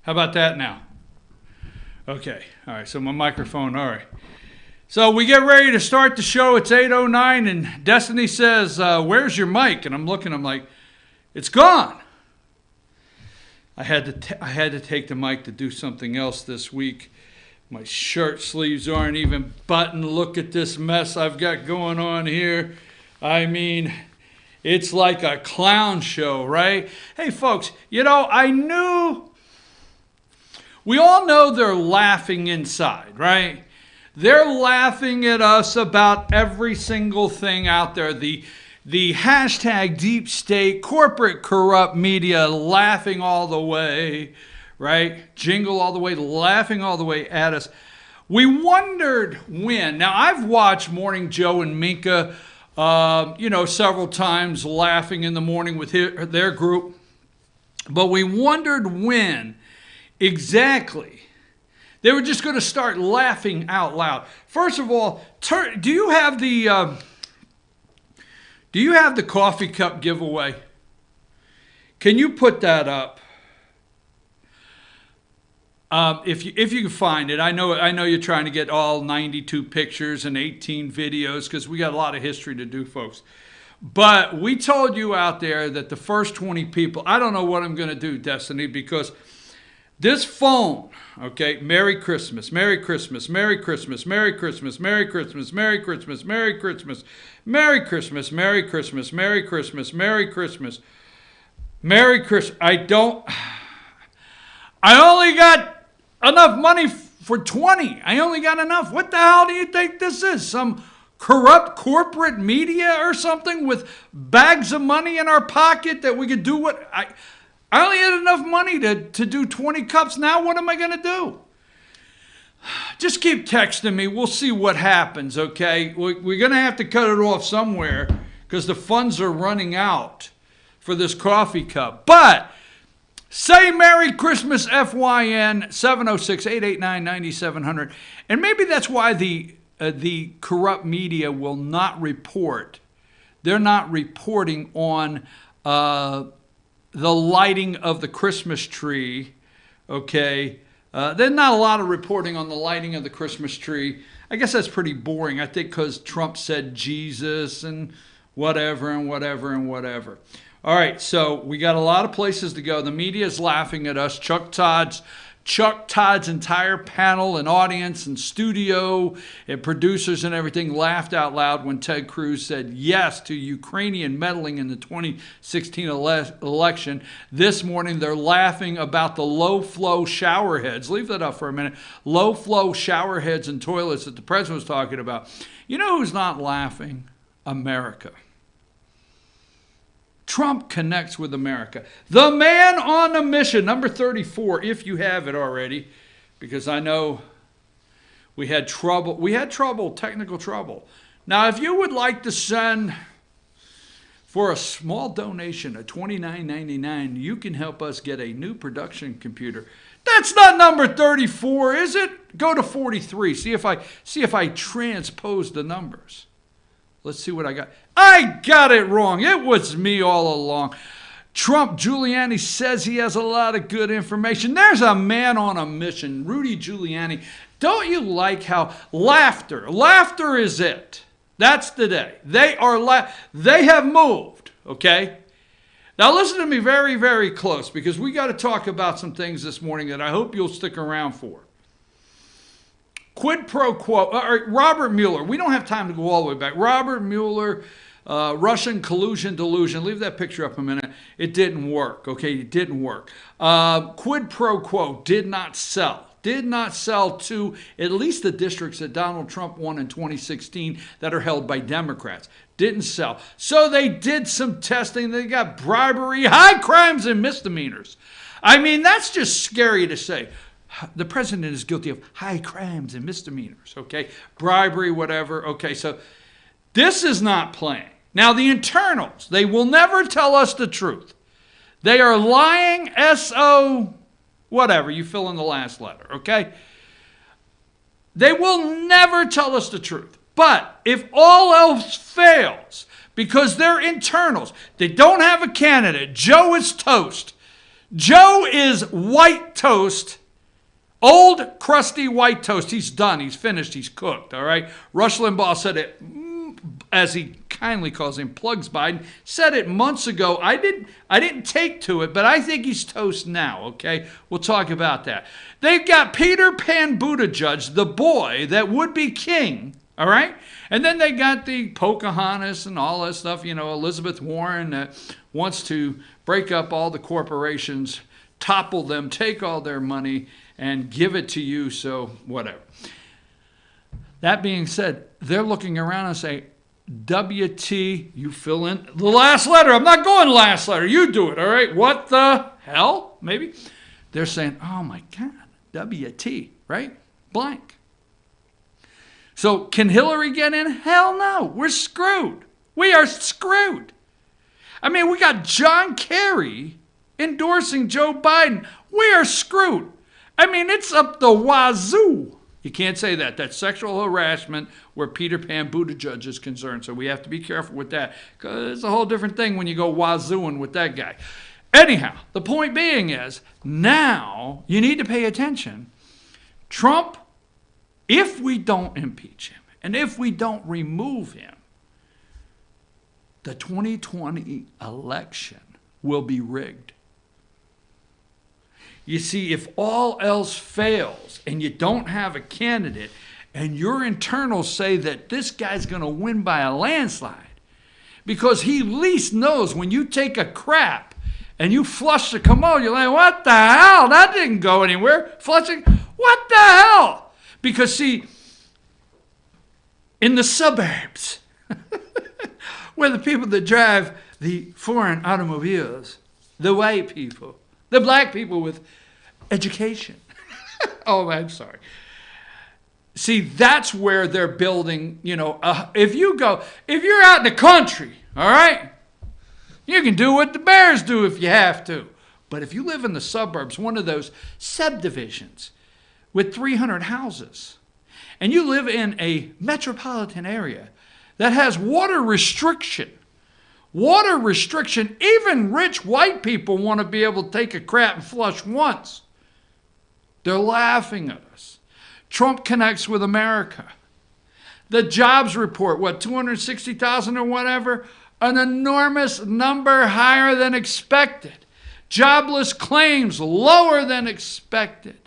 How about that now? Okay. All right. So my microphone. All right. So we get ready to start the show. It's 8:09 and Destiny says, where's your mic? And I'm looking. I'm like, it's gone. I had to take the mic to do something else this week. My shirt sleeves aren't even buttoned. Look at this mess I've got going on here. I mean, it's like a clown show, right? Hey, folks, I knew, we all know they're laughing inside, right? They're laughing at us about every single thing out there. The hashtag deep state, corporate corrupt media laughing all the way, right? Jingle all the way, laughing all the way at us. We wondered when. Now, I've watched Morning Joe and Minka, several times laughing in the morning with their group. But we wondered when exactly they were just going to start laughing out loud. First of all, do you have the coffee cup giveaway? Can you put that up? If you can find it. I know you're trying to get all 92 pictures and 18 videos because we got a lot of history to do, folks. But we told you out there that the first 20 people, I don't know what I'm going to do, Destiny, because this phone, okay, Merry Christmas, Merry Christmas, Merry Christmas, Merry Christmas, Merry Christmas, Merry Christmas, Merry Christmas, Merry Christmas, Merry Christmas, Merry Christmas, Merry Christmas, Merry Christmas. I only got enough money for 20. I only got enough. What the hell do you think this is? Some corrupt corporate media or something with bags of money in our pocket that we could do what... I only had enough money to do 20 cups. Now what am I going to do? Just keep texting me. We'll see what happens, okay? We're going to have to cut it off somewhere because the funds are running out for this coffee cup. But say Merry Christmas, FYN, 706-889-9700. And maybe that's why the corrupt media will not report. They're not reporting on... the lighting of the Christmas tree, okay? There's not a lot of reporting on the lighting of the Christmas tree. I guess that's pretty boring, I think, because Trump said Jesus and whatever and whatever and whatever. All right, so we got a lot of places to go. The media is laughing at us. Chuck Todd's entire panel and audience and studio and producers and everything laughed out loud when Ted Cruz said yes to Ukrainian meddling in the 2016 election. This morning, they're laughing about the low-flow shower heads. Leave that up for a minute. Low-flow shower heads and toilets that the president was talking about. You know who's not laughing? America. Trump connects with America. The man on a mission, number 34, if you have it already, because I know we had trouble. Technical trouble. Now, if you would like to send for a small donation of $29.99, you can help us get a new production computer. That's not number 34, is it? Go to 43. See if I transpose the numbers. Let's see what I got. I got it wrong. It was me all along. Giuliani says he has a lot of good information. There's a man on a mission, Rudy Giuliani. Don't you like how laughter is it? That's the day. They have moved, okay? Now listen to me very, very close because we got to talk about some things this morning that I hope you'll stick around for. Quid pro quo. Robert Mueller. We don't have time to go all the way back. Robert Mueller, Russian collusion, delusion. Leave that picture up a minute. It didn't work. Okay, it didn't work. Quid pro quo did not sell. Did not sell to at least the districts that Donald Trump won in 2016 that are held by Democrats. Didn't sell. So they did some testing. They got bribery, high crimes, and misdemeanors. I mean, that's just scary to say. The president is guilty of high crimes and misdemeanors, okay? Bribery, whatever. Okay, so this is not playing. Now, the internals, they will never tell us the truth. They are lying, S-O, whatever. You fill in the last letter, okay? They will never tell us the truth. But if all else fails, because they're internals, they don't have a candidate, Joe is toast. Joe is white toast. Old, crusty white toast. He's done. He's finished. He's cooked. All right. Rush Limbaugh said it, as he kindly calls him, Plugs Biden, said it months ago. I didn't take to it, but I think he's toast now. Okay. We'll talk about that. They've got Peter Pan Buttigieg, the boy that would be king. All right. And then they got the Pocahontas and all that stuff. You know, Elizabeth Warren that wants to break up all the corporations, topple them, take all their money, and give it to you, so whatever. That being said, they're looking around and say, WT, you fill in the last letter. I'm not going last letter. You do it, all right? What the hell? Maybe. They're saying, oh my God, WT, right? Blank. So can Hillary get in? Hell no. We're screwed. We are screwed. I mean, we got John Kerry endorsing Joe Biden. We are screwed. I mean, it's up the wazoo. You can't say that. That's sexual harassment where Peter Pan Buttigieg is concerned. So we have to be careful with that because it's a whole different thing when you go wazooing with that guy. Anyhow, the point being is now you need to pay attention. Trump, if we don't impeach him and if we don't remove him, the 2020 election will be rigged. You see, if all else fails and you don't have a candidate and your internals say that this guy's going to win by a landslide because he at least knows when you take a crap and you flush the commode, you're like, what the hell? That didn't go anywhere. Flushing, what the hell? Because see, in the suburbs, where the people that drive the foreign automobiles, the white people, the black people with education. Oh, I'm sorry. See, that's where they're building, you know, if you're out in the country, all right, you can do what the bears do if you have to. But if you live in the suburbs, one of those subdivisions with 300 houses, and you live in a metropolitan area that has water restriction, even rich white people want to be able to take a crap and flush once. They're laughing at us. Trump connects with America. The jobs report, 260,000 or whatever? An enormous number higher than expected. Jobless claims lower than expected.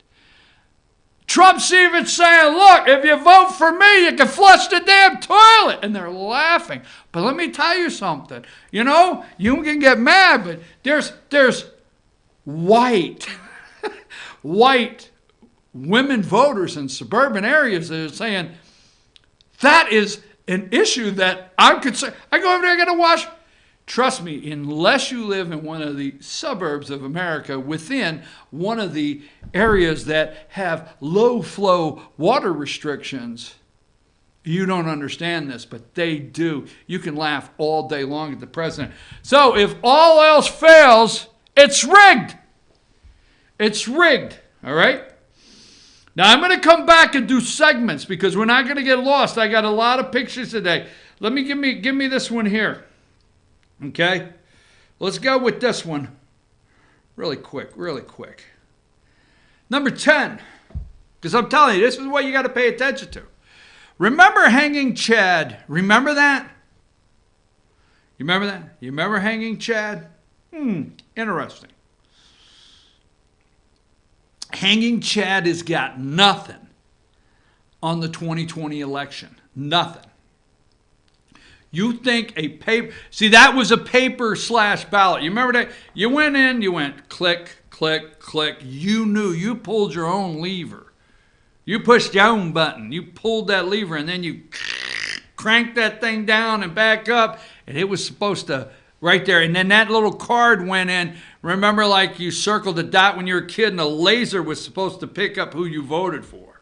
Trump's even saying, look, if you vote for me, you can flush the damn toilet. And they're laughing. But let me tell you something. You know, you can get mad, but there's white women voters in suburban areas that are saying, that is an issue that I'm concerned. I go over there, I got to wash. Trust me, unless you live in one of the suburbs of America within one of the areas that have low flow water restrictions, you don't understand this, but they do. You can laugh all day long at the president. So if all else fails, it's rigged. It's rigged, all right? Now I'm going to come back and do segments because we're not going to get lost. I got a lot of pictures today. Give me this one here. Okay, let's go with this one really quick. Number 10, because I'm telling you, this is what you got to pay attention to. Remember Hanging Chad? Remember that? You remember that? You remember Hanging Chad? Interesting. Hanging Chad has got nothing on the 2020 election. Nothing. You think a paper, see, that was a paper/ballot. You remember that? You went in, you went click, click, click. You knew, you pulled your own lever. You pushed your own button. You pulled that lever and then you cranked that thing down and back up. And it was supposed to, right there. And then that little card went in. Remember, like you circled a dot when you were a kid and a laser was supposed to pick up who you voted for.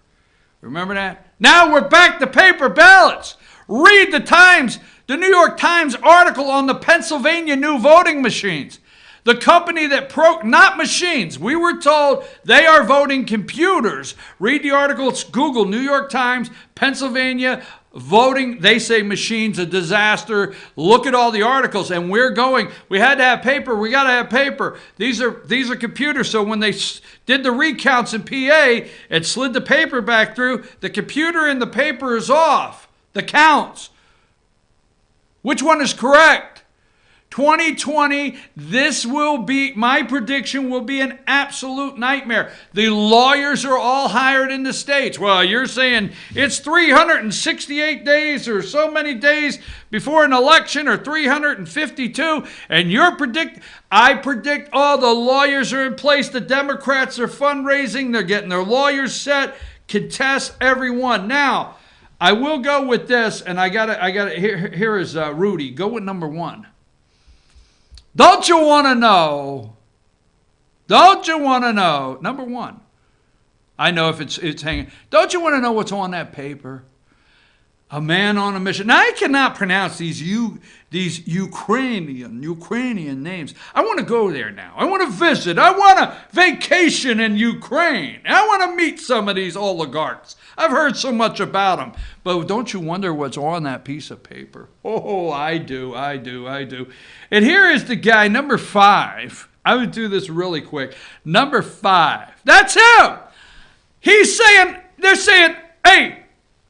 Remember that? Now we're back to paper ballots. Read the New York Times article on the Pennsylvania new voting machines. The company that not machines. We were told they are voting computers. Read the article. It's Google, New York Times, Pennsylvania Voting, they say machines, a disaster. Look at all the articles, and we're going. We had to have paper. We got to have paper. These are computers. So when they did the recounts in PA and slid the paper back through, the computer and the paper is off. The counts. Which one is correct? 2020, this will be, my prediction will be an absolute nightmare. The lawyers are all hired in the states. Well, you're saying it's 368 days or so many days before an election, or 352, and I predict all the lawyers are in place. The Democrats are fundraising. They're getting their lawyers set, contest everyone. Now, I will go with this, and I got it. Here is Rudy. Go with number one. Don't you want to know? Don't you want to know? Number one. I know if it's hanging. Don't you want to know what's on that paper? A man on a mission. Now, I cannot pronounce these Ukrainian names. I want to go there now. I want to visit. I want to vacation in Ukraine. I want to meet some of these oligarchs. I've heard so much about them. But don't you wonder what's on that piece of paper? Oh, I do. And here is the guy, number 5. I would do this really quick. Number 5. That's him. They're saying, hey,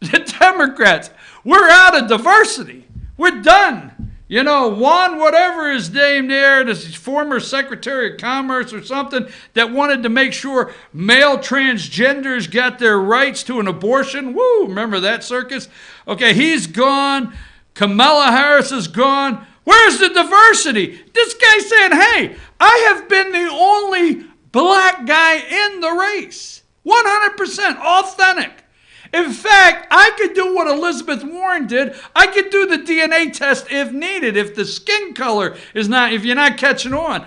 the Democrats, we're out of diversity. We're done. You know, Juan, whatever his name there, this former Secretary of Commerce or something, that wanted to make sure male transgenders got their rights to an abortion. Woo, remember that circus? Okay, he's gone. Kamala Harris is gone. Where's the diversity? This guy's saying, hey, I have been the only black guy in the race. 100% authentic. In fact, I could do what Elizabeth Warren did. I could do the DNA test if needed, if the skin color is not, if you're not catching on.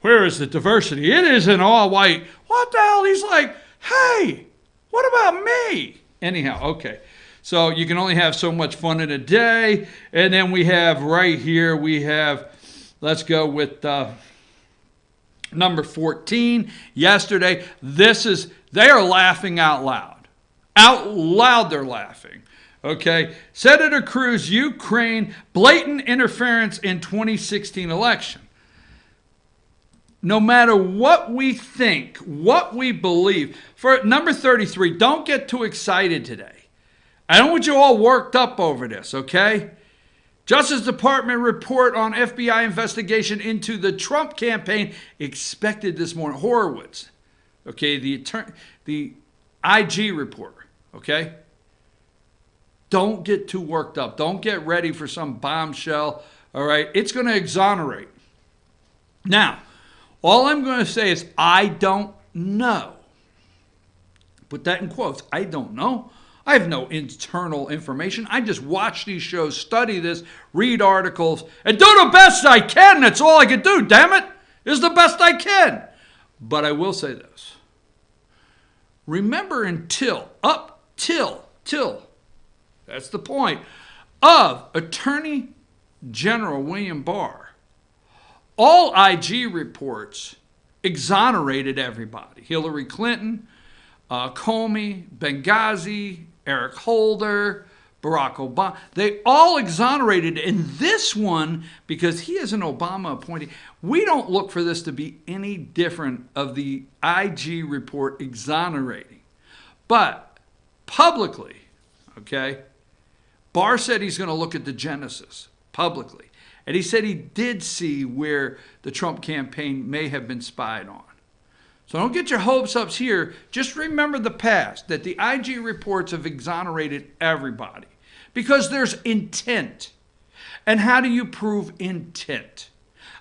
Where is the diversity? It isn't all white. What the hell? He's like, hey, what about me? Anyhow, okay. So you can only have so much fun in a day. And then we have right here, let's go with number 14. Yesterday, they are laughing out loud. Out loud they're laughing. Okay. Senator Cruz, Ukraine, blatant interference in 2016 election. No matter what we think, what we believe. For number 33, don't get too excited today. I don't want you all worked up over this, okay? Justice Department report on FBI investigation into the Trump campaign expected this morning. Horowitz, okay, the IG report, okay? Don't get too worked up. Don't get ready for some bombshell, all right? It's going to exonerate. Now, all I'm going to say is I don't know. Put that in quotes. I don't know. I have no internal information. I just watch these shows, study this, read articles, and do the best I can. That's all I can do, damn it. Is the best I can. But I will say this. Remember up till, that's the point, of Attorney General William Barr, all IG reports exonerated everybody. Hillary Clinton, Comey, Benghazi, Eric Holder, Barack Obama. They all exonerated. And this one, because he is an Obama appointee, we don't look for this to be any different of the IG report exonerating. But publicly, okay, Barr said he's going to look at the genesis publicly. And he said he did see where the Trump campaign may have been spied on. So don't get your hopes up here. Just remember the past, that the IG reports have exonerated everybody because there's intent. And how do you prove intent?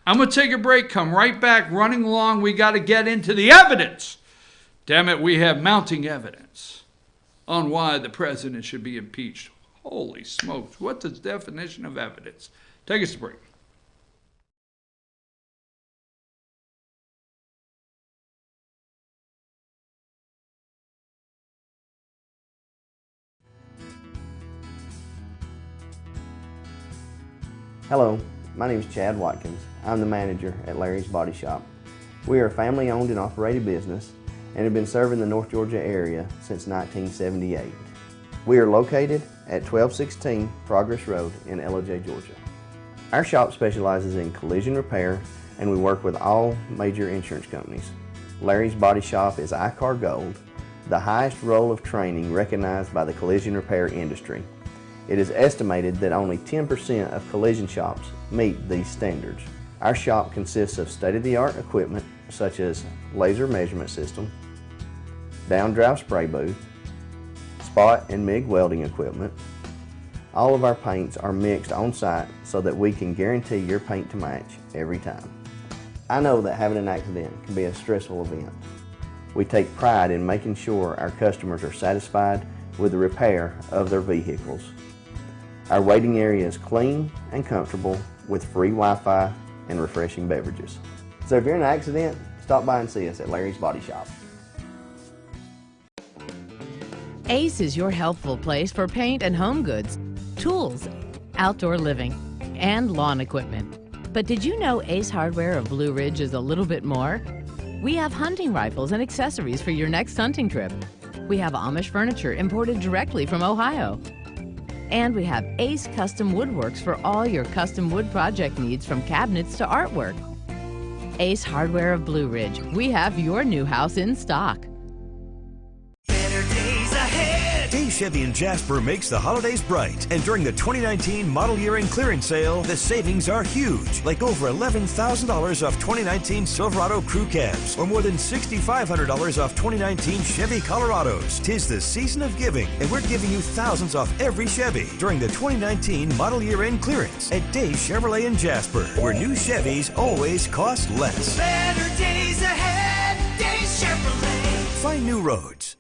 I'm going to take a break, come right back, running along. We got to get into the evidence. Damn it, we have mounting evidence on why the president should be impeached. Holy smokes, what's the definition of evidence? Take us a break. Hello, my name is Chad Watkins. I'm the manager at Larry's Body Shop. We are a family-owned and operated business and have been serving the North Georgia area since 1978. We are located at 1216 Progress Road in LOJ, Georgia. Our shop specializes in collision repair, and we work with all major insurance companies. Larry's Body Shop is ICAR Gold, the highest role of training recognized by the collision repair industry. It is estimated that only 10% of collision shops meet these standards. Our shop consists of state-of-the-art equipment such as laser measurement system, down-drive spray booth, spot and MIG welding equipment. All of our paints are mixed on site so that we can guarantee your paint to match every time. I know that having an accident can be a stressful event. We take pride in making sure our customers are satisfied with the repair of their vehicles. Our waiting area is clean and comfortable with free Wi-Fi and refreshing beverages. So if you're in an accident, stop by and see us at Larry's Body Shop. Ace is your helpful place for paint and home goods, tools, outdoor living, and lawn equipment. But did you know Ace Hardware of Blue Ridge is a little bit more? We have hunting rifles and accessories for your next hunting trip. We have Amish furniture imported directly from Ohio. And we have Ace Custom Woodworks for all your custom wood project needs, from cabinets to artwork. Ace Hardware of Blue Ridge. We have your new house in stock. Days Chevy in Jasper makes the holidays bright, and during the 2019 model year end clearance sale, the savings are huge, like over $11,000 off 2019 Silverado crew cabs, or more than $6,500 off 2019 Chevy Colorados. 'Tis the season of giving, and we're giving you thousands off every Chevy during the 2019 model year end clearance at Days Chevrolet in Jasper, where new Chevys always cost less. Better days ahead, Days Chevrolet. Find new roads.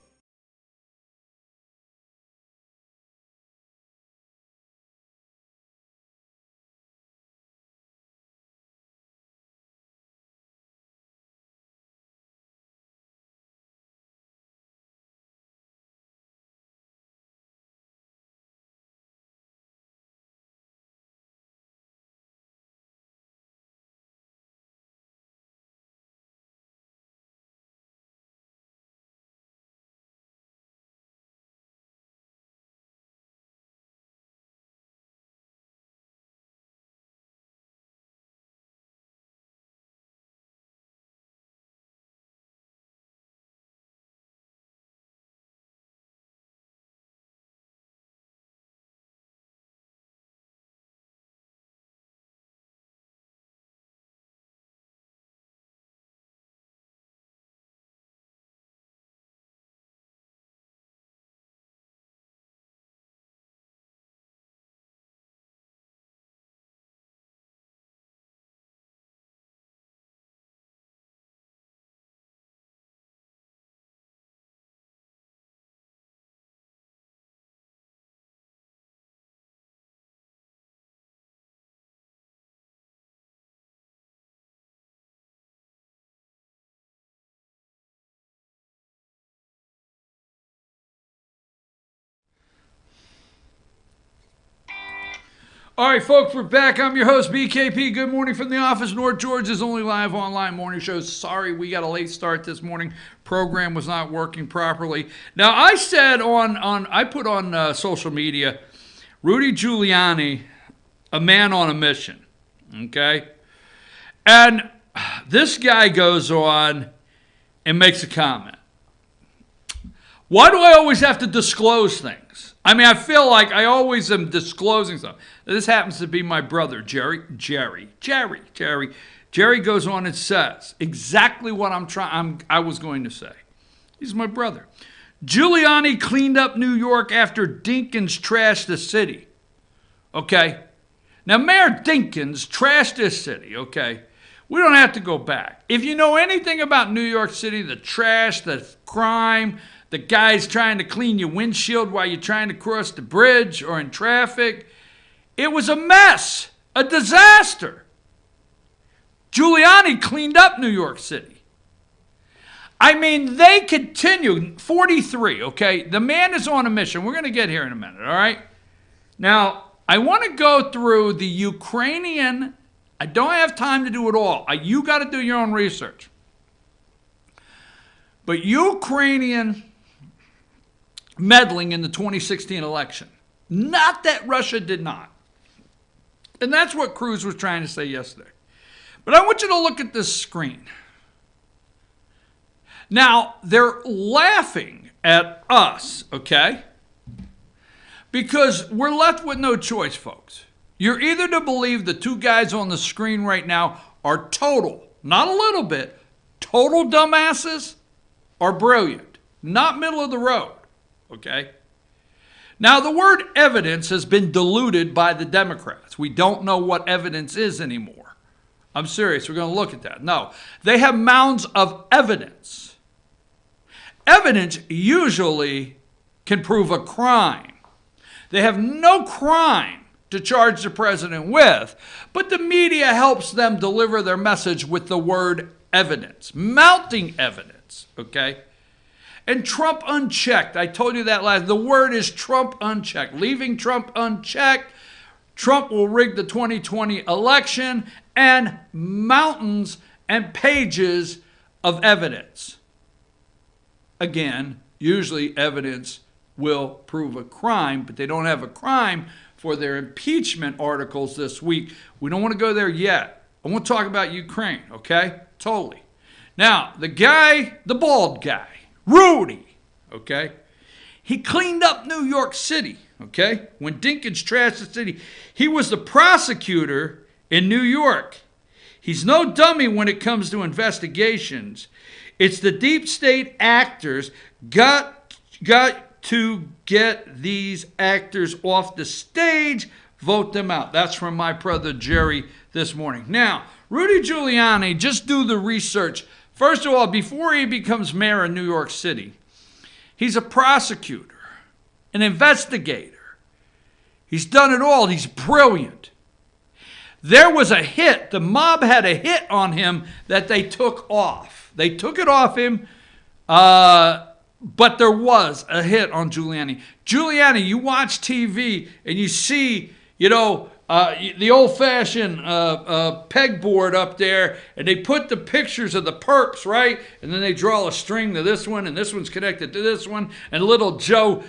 All right, folks, we're back. I'm your host, BKP. Good morning from the office. North Georgia's only live online morning show. Sorry, we got a late start this morning. Program was not working properly. Now, I said I put on social media, Rudy Giuliani, a man on a mission, okay? And this guy goes on and makes a comment. Why do I always have to disclose things? I mean, I feel like I always am disclosing something. This happens to be my brother, Jerry. Jerry goes on and says exactly what I was going to say. He's my brother. Giuliani cleaned up New York after Dinkins trashed the city. Okay? Now, Mayor Dinkins trashed this city, okay? We don't have to go back. If you know anything about New York City, the trash, the crime, the guys trying to clean your windshield while you're trying to cross the bridge or in traffic, it was a mess, a disaster. Giuliani cleaned up New York City. I mean, they continue. 43, okay? The man is on a mission. We're going to get here in a minute, all right? Now, I want to go through the Ukrainian. I don't have time to do it all. You got to do your own research. But Ukrainian meddling in the 2016 election. Not that Russia did not. And that's what Cruz was trying to say yesterday. But I want you to look at this screen. Now, they're laughing at us, okay? Because we're left with no choice, folks. You're either to believe the two guys on the screen right now are total, not a little bit, total dumbasses, or brilliant. Not middle of the road, okay? Now, the word evidence has been diluted by the Democrats. We don't know what evidence is anymore. I'm serious. We're going to look at that. No, they have mounds of evidence. Evidence usually can prove a crime. They have no crime to charge the president with, but the media helps them deliver their message with the word evidence, mounting evidence, okay? And Trump unchecked. I told you that last. The word is Trump unchecked. Leaving Trump unchecked, Trump will rig the 2020 election, and mountains and pages of evidence. Again, usually evidence will prove a crime, but they don't have a crime for their impeachment articles this week. We don't want to go there yet. I want to talk about Ukraine, okay? Totally. Now, the guy, the bald guy, Rudy, okay? He cleaned up New York City, okay? When Dinkins trashed the city, he was the prosecutor in New York. He's no dummy when it comes to investigations. It's the deep state actors got to get these actors off the stage, vote them out. That's from my brother Jerry this morning. Now, Rudy Giuliani, just do the research. First of all, before he becomes mayor of New York City, he's a prosecutor, an investigator. He's done it all. He's brilliant. There was a hit. The mob had a hit on him that they took off. They took it off him, but there was a hit on Giuliani. Giuliani, you watch TV and you see, the old-fashioned pegboard up there, and they put the pictures of the perps, right? And then they draw a string to this one, and this one's connected to this one, and little Joe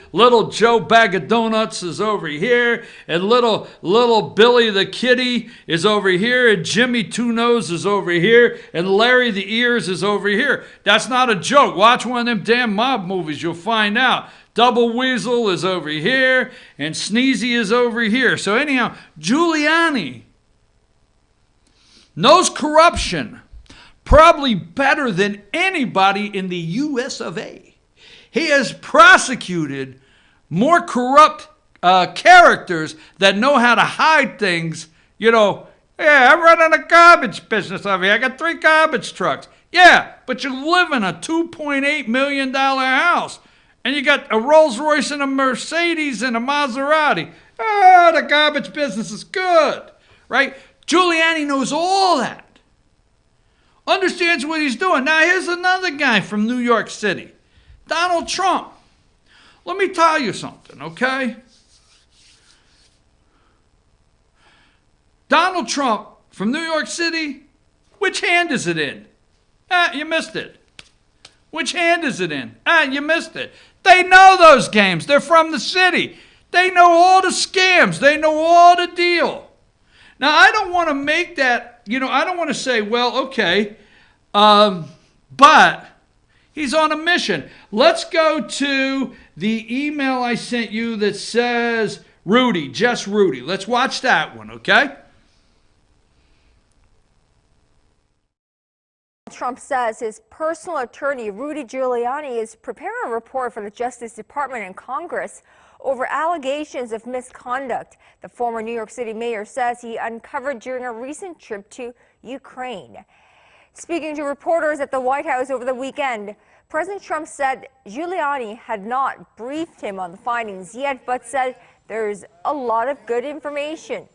Bag of Donuts is over here, and little Billy the Kitty is over here, and Jimmy Two Nose is over here, and Larry the Ears is over here. That's not a joke. Watch one of them damn mob movies. You'll find out. Double Weasel is over here, and Sneezy is over here. So anyhow, Giuliani knows corruption probably better than anybody in the U.S. of A. He has prosecuted more corrupt characters that know how to hide things. Yeah, I'm running a garbage business over here. I got 3 garbage trucks. Yeah, but you live in a $2.8 million house. And you got a Rolls Royce and a Mercedes and a Maserati. The garbage business is good, right? Giuliani knows all that. Understands what he's doing. Now, here's another guy from New York City, Donald Trump. Let me tell you something, okay? Donald Trump from New York City, which hand is it in? You missed it. Which hand is it in? You missed it. They know those games. They're from the city. They know all the scams. They know all the deal. Now, I don't want to make that, I don't want to say, well, okay, but he's on a mission. Let's go to the email I sent you that says Rudy, just Rudy. Let's watch that one, okay? Trump says his personal attorney, Rudy Giuliani, is preparing a report for the Justice Department and Congress over allegations of misconduct the former New York City mayor says he uncovered during a recent trip to Ukraine. Speaking to reporters at the White House over the weekend, President Trump said Giuliani had not briefed him on the findings yet, but said there's a lot of good information.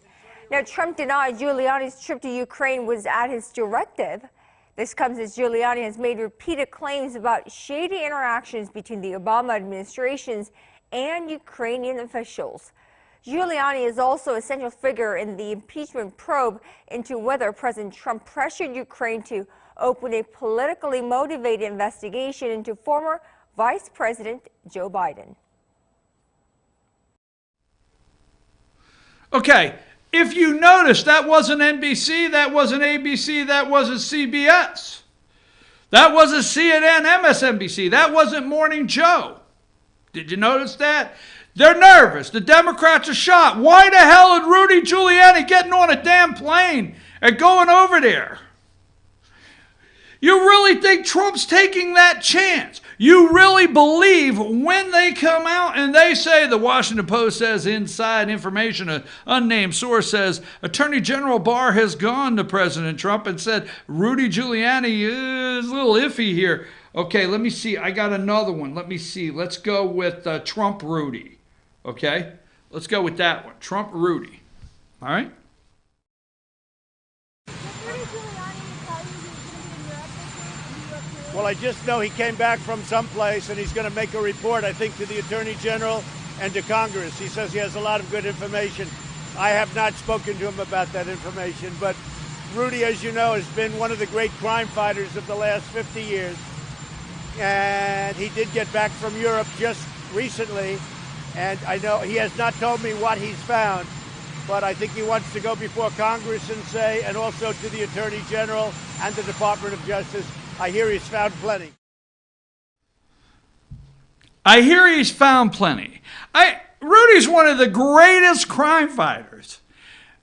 Now, Trump denied Giuliani's trip to Ukraine was at his directive. This comes as Giuliani has made repeated claims about shady interactions between the Obama administrations and Ukrainian officials. Giuliani is also a central figure in the impeachment probe into whether President Trump pressured Ukraine to open a politically motivated investigation into former Vice President Joe Biden. Okay, if you notice, that wasn't NBC, that wasn't ABC, that wasn't CBS. That wasn't CNN, MSNBC. That wasn't Morning Joe. Did you notice that? They're nervous. The Democrats are shot. Why the hell is Rudy Giuliani getting on a damn plane and going over there? You really think Trump's taking that chance? You really believe when they come out and they say, the Washington Post says inside information, an unnamed source says, Attorney General Barr has gone to President Trump and said, Rudy Giuliani is a little iffy here. Okay, let me see. I got another one. Let me see. Let's go with Trump Rudy. Okay? Let's go with that one. Trump Rudy. All right? Well, I just know he came back from someplace and he's going to make a report, I think, to the Attorney General and to Congress. He says he has a lot of good information. I have not spoken to him about that information, but Rudy, as you know, has been one of the great crime fighters of the last 50 years. And he did get back from Europe just recently, and I know he has not told me what he's found, but I think he wants to go before Congress and say, and also to the Attorney General and the Department of Justice, I hear he's found plenty. I hear he's found plenty. Rudy's one of the greatest crime fighters.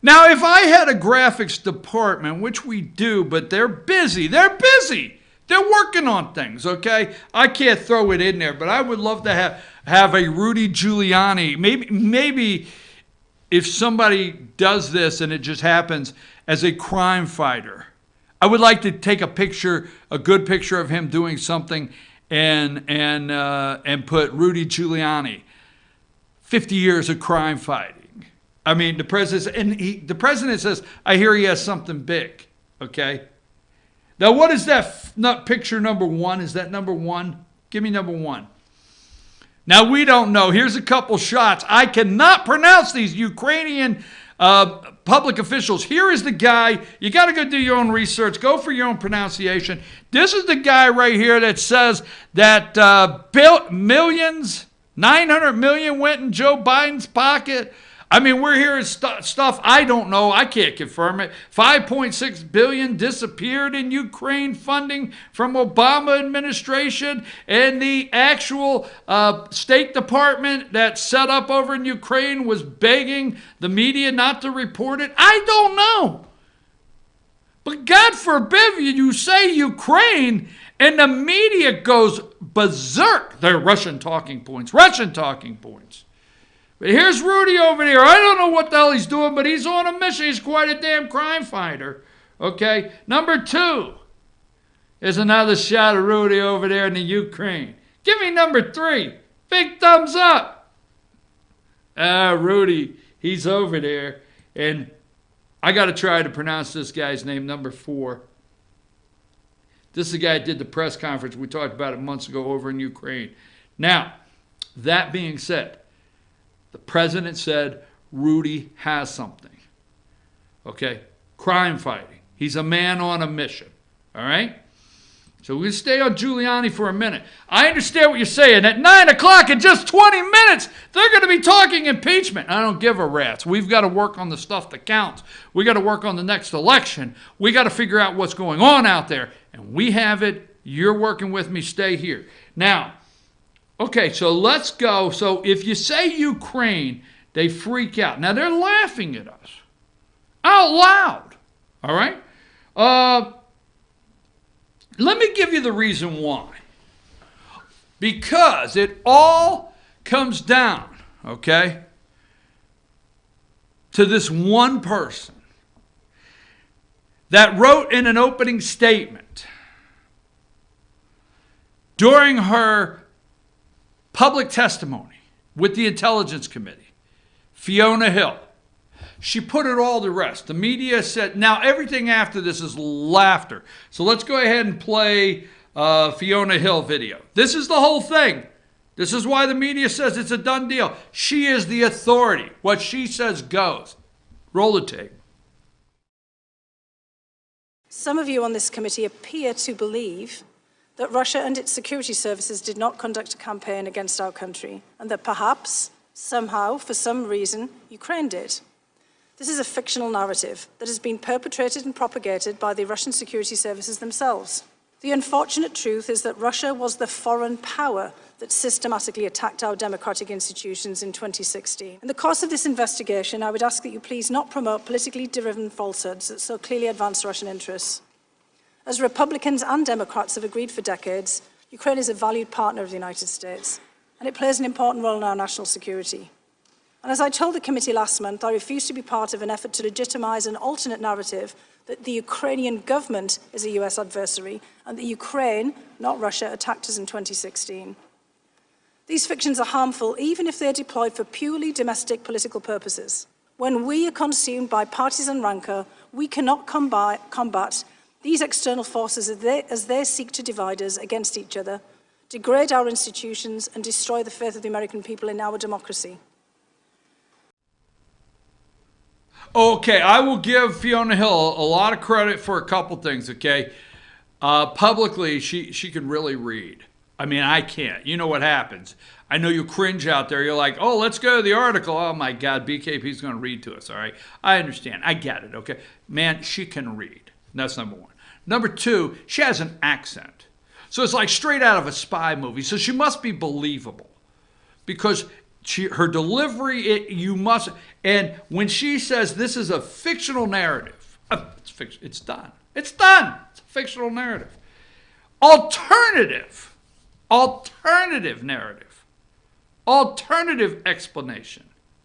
Now, if I had a graphics department, which we do, but they're busy. They're working on things, okay? I can't throw it in there, but I would love to have a Rudy Giuliani. Maybe if somebody does this and it just happens as a crime fighter, I would like to take a picture, a good picture of him doing something, and put Rudy Giuliani, 50 years of crime fighting. I mean, the president says, I hear he has something big. Okay. Now, what is that picture number one? Is that number one? Give me number one. Now, we don't know. Here's a couple shots. I cannot pronounce these Ukrainian public officials. Here is the guy. You got to go do your own research. Go for your own pronunciation. This is the guy right here that says that millions, 900 million went in Joe Biden's pocket. I mean, we're hearing stuff I don't know. I can't confirm it. 5.6 billion disappeared in Ukraine funding from Obama administration, and the actual State Department that's set up over in Ukraine was begging the media not to report it. I don't know. But God forbid you say Ukraine and the media goes berserk. They're Russian talking points. But here's Rudy over there. I don't know what the hell he's doing, but he's on a mission. He's quite a damn crime fighter. Okay? Number two is another shot of Rudy over there in the Ukraine. Give me number three. Big thumbs up. Rudy, he's over there. And I got to try to pronounce this guy's name, number four. This is the guy that did the press conference. We talked about it months ago over in Ukraine. Now, that being said, the president said Rudy has something. Okay? Crime fighting. He's a man on a mission. All right? So we're going to stay on Giuliani for a minute. I understand what you're saying. At 9 o'clock in just 20 minutes, they're going to be talking impeachment. I don't give a rat's. We've got to work on the stuff that counts. We got to work on the next election. We got to figure out what's going on out there. And we have it. You're working with me. Stay here. Now, okay, so let's go. So if you say Ukraine, they freak out. Now, they're laughing at us out loud. All right? Let me give you the reason why. Because it all comes down, okay, to this one person that wrote in an opening statement during her public testimony with the Intelligence Committee, Fiona Hill. She put it all to rest. The media said, now everything after this is laughter. So let's go ahead and play Fiona Hill video. This is the whole thing. This is why the media says it's a done deal. She is the authority. What she says goes. Roll the tape. Some of you on this committee appear to believe that Russia and its security services did not conduct a campaign against our country, and that perhaps, somehow, for some reason, Ukraine did. This is a fictional narrative that has been perpetrated and propagated by the Russian security services themselves. The unfortunate truth is that Russia was the foreign power that systematically attacked our democratic institutions in 2016. In the course of this investigation, I would ask that you please not promote politically driven falsehoods that so clearly advance Russian interests. As Republicans and Democrats have agreed for decades, Ukraine is a valued partner of the United States, and it plays an important role in our national security. And as I told the committee last month, I refuse to be part of an effort to legitimise an alternate narrative that the Ukrainian government is a US adversary and that Ukraine, not Russia, attacked us in 2016. These fictions are harmful even if they are deployed for purely domestic political purposes. When we are consumed by partisan rancour, we cannot combat these external forces as they seek to divide us against each other, degrade our institutions and destroy the faith of the American people in our democracy. Okay, I will give Fiona Hill a lot of credit for a couple things, okay? Publicly, she can really read. I mean, I can't. You know what happens. I know you cringe out there. You're like, oh, let's go to the article. Oh, my God, BKP's going to read to us, all right? I understand. I get it, okay? Man, she can read. That's number one. Number two, she has an accent. So it's like straight out of a spy movie. So she must be believable because her delivery, you must, and when she says this is a fictional narrative, it's done. It's done. It's a fictional narrative. Alternative narrative. Alternative explanation.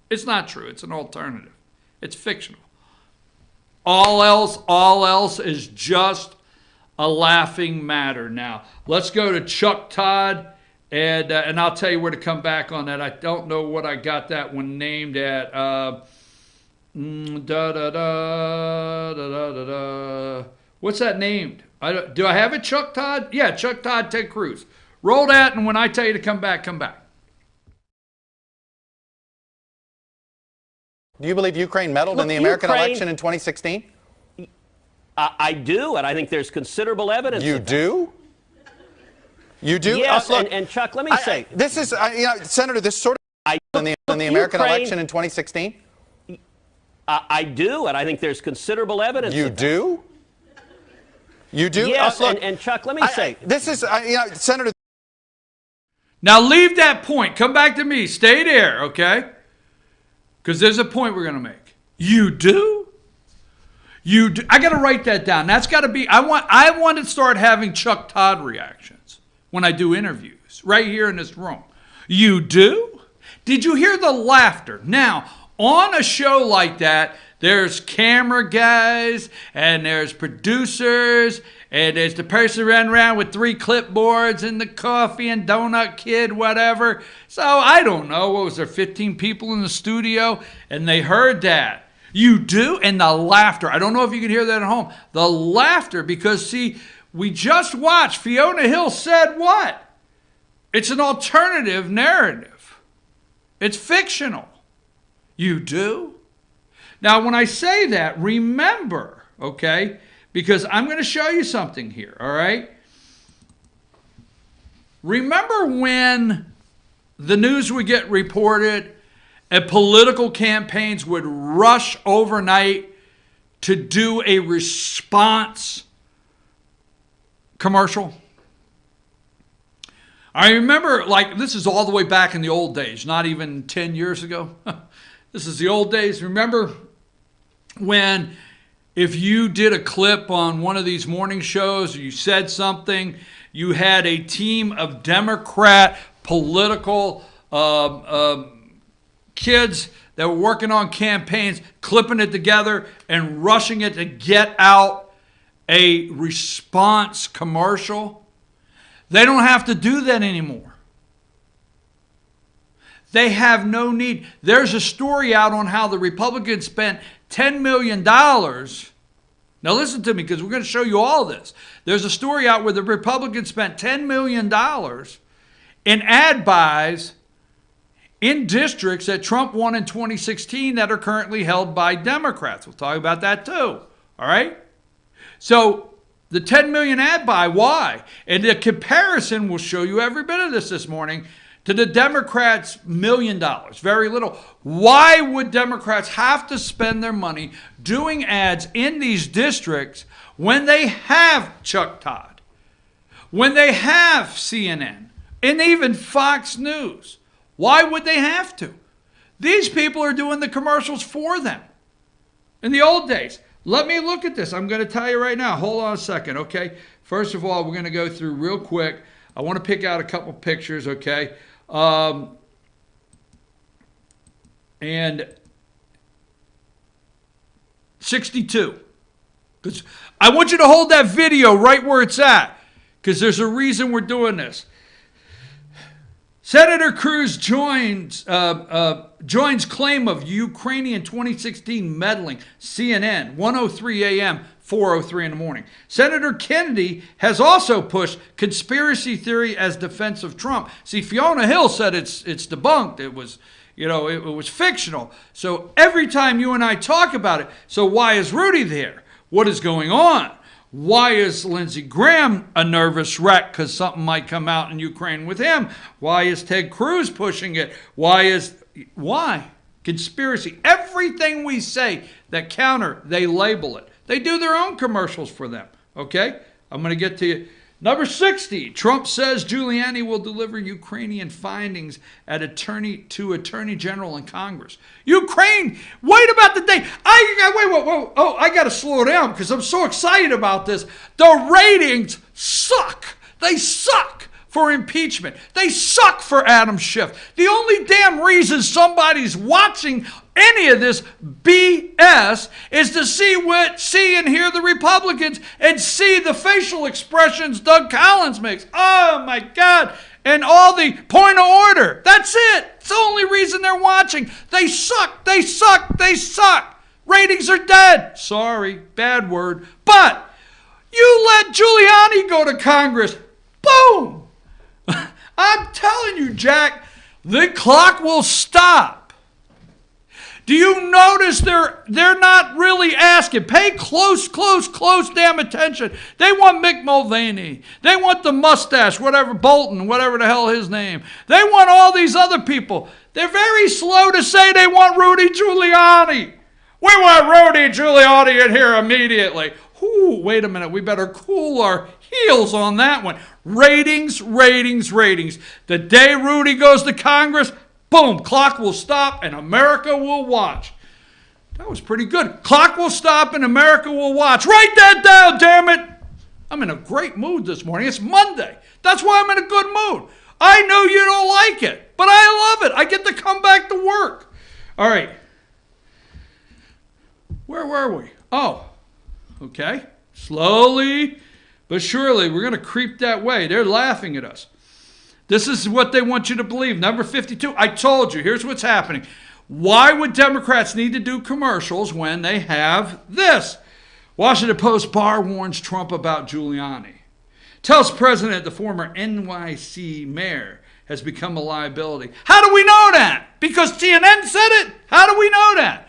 It's not true. It's an alternative. It's fictional. All else is just a laughing matter. Now, let's go to Chuck Todd. And I'll tell you where to come back on that. I don't know what I got that one named at. What's that named? Do I have it, Chuck Todd? Yeah, Chuck Todd, Ted Cruz. Roll that, and when I tell you to come back, come back. Do you believe Ukraine meddled in the American election in 2016? I do, and I think there's considerable evidence. You do? You do? Yes, look, and Chuck, let me say. This is, Senator, this sort of in the American election in 2016? I do, and I think there's considerable evidence. You do? You do? Yes, and Chuck, let me say. This is, Senator. Now leave that point. Come back to me. Stay there, okay? Because there's a point we're going to make. You do? You do. I got to write that down. That's got to be, I want to start having Chuck Todd reactions when I do interviews right here in this room. You do? Did you hear the laughter? Now, on a show like that, there's camera guys and there's producers and there's the person running around with 3 clipboards and the coffee and donut kid, whatever. So I don't know, what was there, 15 people in the studio? And they heard that. You do? And the laughter. I don't know if you can hear that at home. The laughter, because see, we just watched Fiona Hill said what? It's an alternative narrative. It's fictional. You do? Now, when I say that, remember, okay, because I'm going to show you something here, all right? Remember when the news would get reported and political campaigns would rush overnight to do a response commercial? I remember, like, this is all the way back in the old days, not even 10 years ago. This is the old days. Remember when if you did a clip on one of these morning shows, or you said something, you had a team of Democrat political kids that were working on campaigns, clipping it together and rushing it to get out a response commercial? They don't have to do that anymore. They have no need. There's a story out on how the Republicans spent $10 million. Now listen to me, because we're going to show you all this. There's a story out where the Republicans spent $10 million in ad buys in districts that Trump won in 2016 that are currently held by Democrats. We'll talk about that too. All right? So the 10 million ad buy, why? And the comparison, we'll show you every bit of this morning, To the Democrats, $1 million, very little. Why would Democrats have to spend their money doing ads in these districts when they have Chuck Todd, when they have CNN, and even Fox News? Why would they have to? These people are doing the commercials for them. In the old days, let me look at this. I'm going to tell you right now. Hold on a second, okay? First of all, we're going to go through real quick. I want to pick out a couple pictures, okay? And 62. Because I want you to hold that video right where it's at, because there's a reason we're doing this. Senator Cruz joins claim of Ukrainian 2016 meddling. CNN, 1:03 a.m., 4:03 in the morning. Senator Kennedy has also pushed conspiracy theory as defense of Trump. See, Fiona Hill said it's debunked. It was, it was fictional. So every time you and I talk about it, so why is Rudy there? What is going on? Why is Lindsey Graham a nervous wreck because something might come out in Ukraine with him? Why is Ted Cruz pushing it? Why? Conspiracy. Everything we say that counter, they label it. They do their own commercials for them. Okay? I'm going to get to you. Number 60. Trump says Giuliani will deliver Ukrainian findings at Attorney General in Congress. Ukraine. Wait about the day. Wait. Oh, I got to slow down because I'm so excited about this. The ratings suck. They suck for impeachment. They suck for Adam Schiff. The only damn reason somebody's watching any of this BS is to see and hear the Republicans and see the facial expressions Doug Collins makes. Oh my God. And all the point of order. That's it. It's the only reason they're watching. They suck. They suck. They suck. Ratings are dead. Sorry, bad word. But you let Giuliani go to Congress. Boom. I'm telling you, Jack, the clock will stop. Do you notice they're not really asking? Pay close damn attention. They want Mick Mulvaney. They want the mustache, Bolton, whatever the hell his name. They want all these other people. They're very slow to say they want Rudy Giuliani. We want Rudy Giuliani in here immediately. Ooh, wait a minute. We better cool our heels on that one. Ratings. The day Rudy goes to Congress, boom, clock will stop and America will watch. That was pretty good. Clock will stop and America will watch. Write that down, damn it. I'm in a great mood this morning. It's Monday. That's why I'm in a good mood. I know you don't like it, but I love it. I get to come back to work. All right. Where were we? Oh, okay. Slowly but surely, we're going to creep that way. They're laughing at us. This is what they want you to believe. Number 52, I told you, here's what's happening. Why would Democrats need to do commercials when they have this? Washington Post Barr warns Trump about Giuliani. Tells President the former NYC mayor has become a liability. How do we know that? Because CNN said it? How do we know that?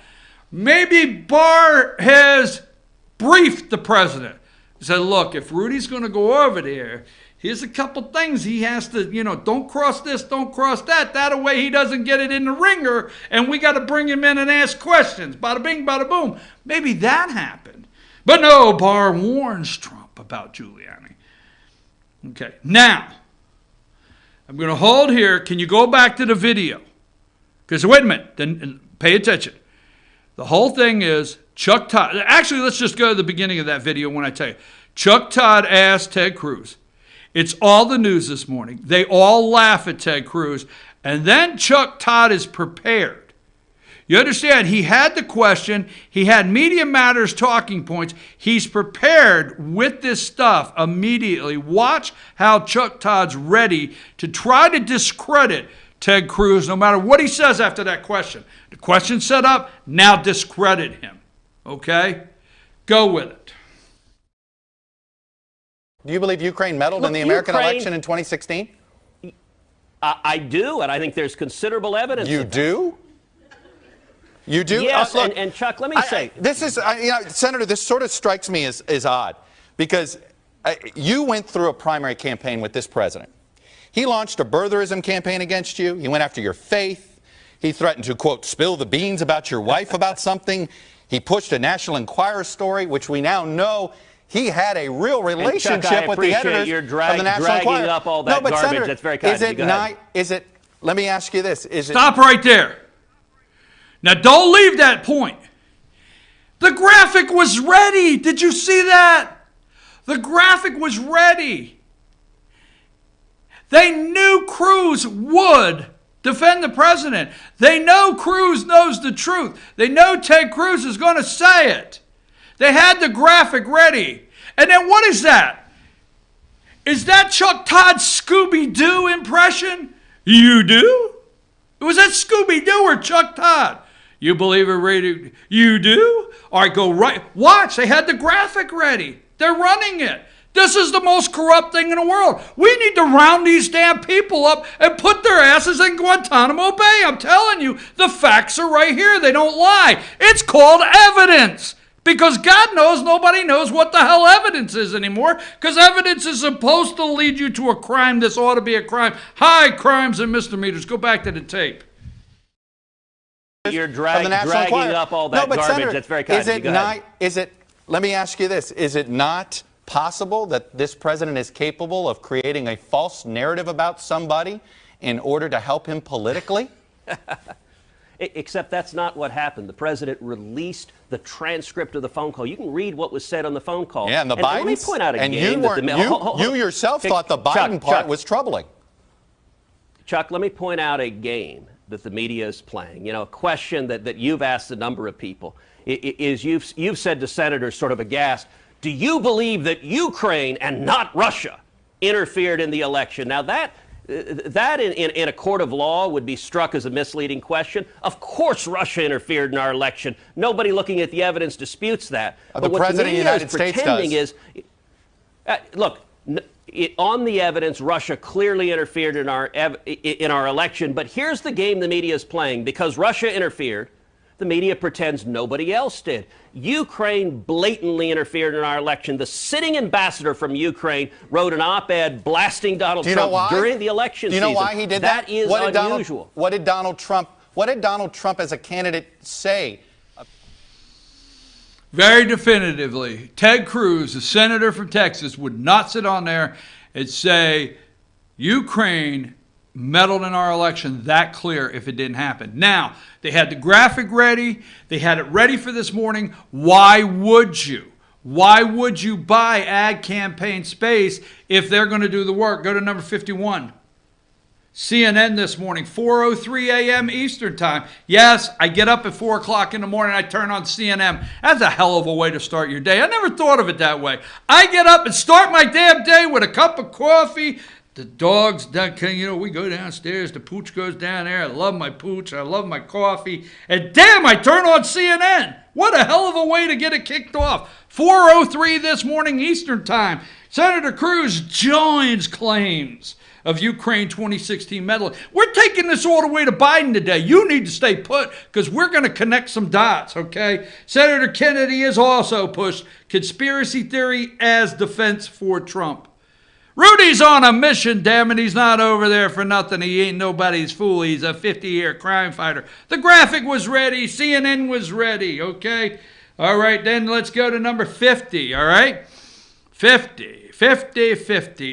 Maybe Barr has briefed the president. He said, look, if Rudy's going to go over there, here's a couple things he has to, don't cross this, don't cross that. That way he doesn't get it in the ringer, and we got to bring him in and ask questions. Bada bing, bada boom. Maybe that happened. But no, Barr warns Trump about Giuliani. Okay, now, I'm going to hold here. Can you go back to the video? Because wait a minute, then pay attention. The whole thing is Chuck Todd. Actually, let's just go to the beginning of that video when I tell you. Chuck Todd asked Ted Cruz. It's all the news this morning. They all laugh at Ted Cruz. And then Chuck Todd is prepared. You understand? He had the question. He had Media Matters talking points. He's prepared with this stuff immediately. Watch how Chuck Todd's ready to try to discredit Ted Cruz no matter what he says after that question. The question set up, now discredit him. Okay? Go with it. Do you believe Ukraine meddled in the American election in 2016? I do, and I think there's considerable evidence. You do? You do? Yes, look, and Chuck, let me say. This is, Senator, this sort of strikes me as odd because you went through a primary campaign with this president. He launched a birtherism campaign against you. He went after your faith. He threatened to, quote, spill the beans about your wife about something. He pushed a National Enquirer story, which we now know he had a real relationship Chuck, with the editors you're of the National dragging Enquirer. up all that garbage. Senator, That's very kind of you. Is it? Let me ask you this: Stop right there. Now, don't leave that point. The graphic was ready. Did you see that? The graphic was ready. They knew Cruz would defend the president. They know Cruz knows the truth. They know Ted Cruz is going to say it. They had the graphic ready. And then what is that? Is that Chuck Todd's Scooby-Doo impression? You do? Was that Scooby-Doo or Chuck Todd? You believe it radio? You do? All right, go right. Watch, they had the graphic ready. They're running it. This is the most corrupt thing in the world. We need to round these damn people up and put their asses in Guantanamo Bay. I'm telling you, the facts are right here. They don't lie. It's called evidence. Because God knows nobody knows what the hell evidence is anymore. Because evidence is supposed to lead you to a crime. This ought to be a crime. High crimes and misdemeanors. Go back to the tape. You're dragging up all that garbage. Senator, That's very kind of you. Let me ask you this. Is it not possible that this president is capable of creating a false narrative about somebody in order to help him politically? Except that's not what happened. The president released the transcript of the phone call. You can read what was said on the phone call. Yeah, and the Bidens. Let me point out again. You yourself thought the Biden part was troubling. Chuck, let me point out a game that the media is playing. You know, a question that you've asked a number of people is you've said to senators sort of aghast, do you believe that Ukraine and not Russia interfered in the election? Now that in a court of law would be struck as a misleading question. Of course Russia interfered in our election. Nobody looking at the evidence disputes that. The president of the United States does. Look, on the evidence, Russia clearly interfered in our election. But here's the game the media is playing. Because Russia interfered, the media pretends nobody else did. Ukraine blatantly interfered in our election. The sitting ambassador from Ukraine wrote an op-ed blasting Donald Trump during the election season. Do you know why he did that? That is unusual. What did Donald Trump as a candidate say? Very definitively, Ted Cruz, the senator from Texas, would not sit on there and say Ukraine meddled in our election that clear if it didn't happen. Now, they had the graphic ready. They had it ready for this morning. Why would you? Why would you buy ad campaign space if they're going to do the work? Go to number 51. CNN this morning, 4:03 a.m. Eastern time. Yes, I get up at 4 o'clock in the morning. I turn on CNN. That's a hell of a way to start your day. I never thought of it that way. I get up and start my damn day with a cup of coffee. The dogs, we go downstairs. The pooch goes down there. I love my pooch. I love my coffee. And damn, I turn on CNN. What a hell of a way to get it kicked off. 4:03 this morning Eastern time. Senator Cruz joins claims of Ukraine 2016 meddling. We're taking this all the way to Biden today. You need to stay put because we're going to connect some dots, okay? Senator Kennedy has also pushed conspiracy theory as defense for Trump. Rudy's on a mission, damn it. He's not over there for nothing. He ain't nobody's fool. He's a 50-year crime fighter. The graphic was ready. CNN was ready, okay? All right, then let's go to number 50, all right? 50.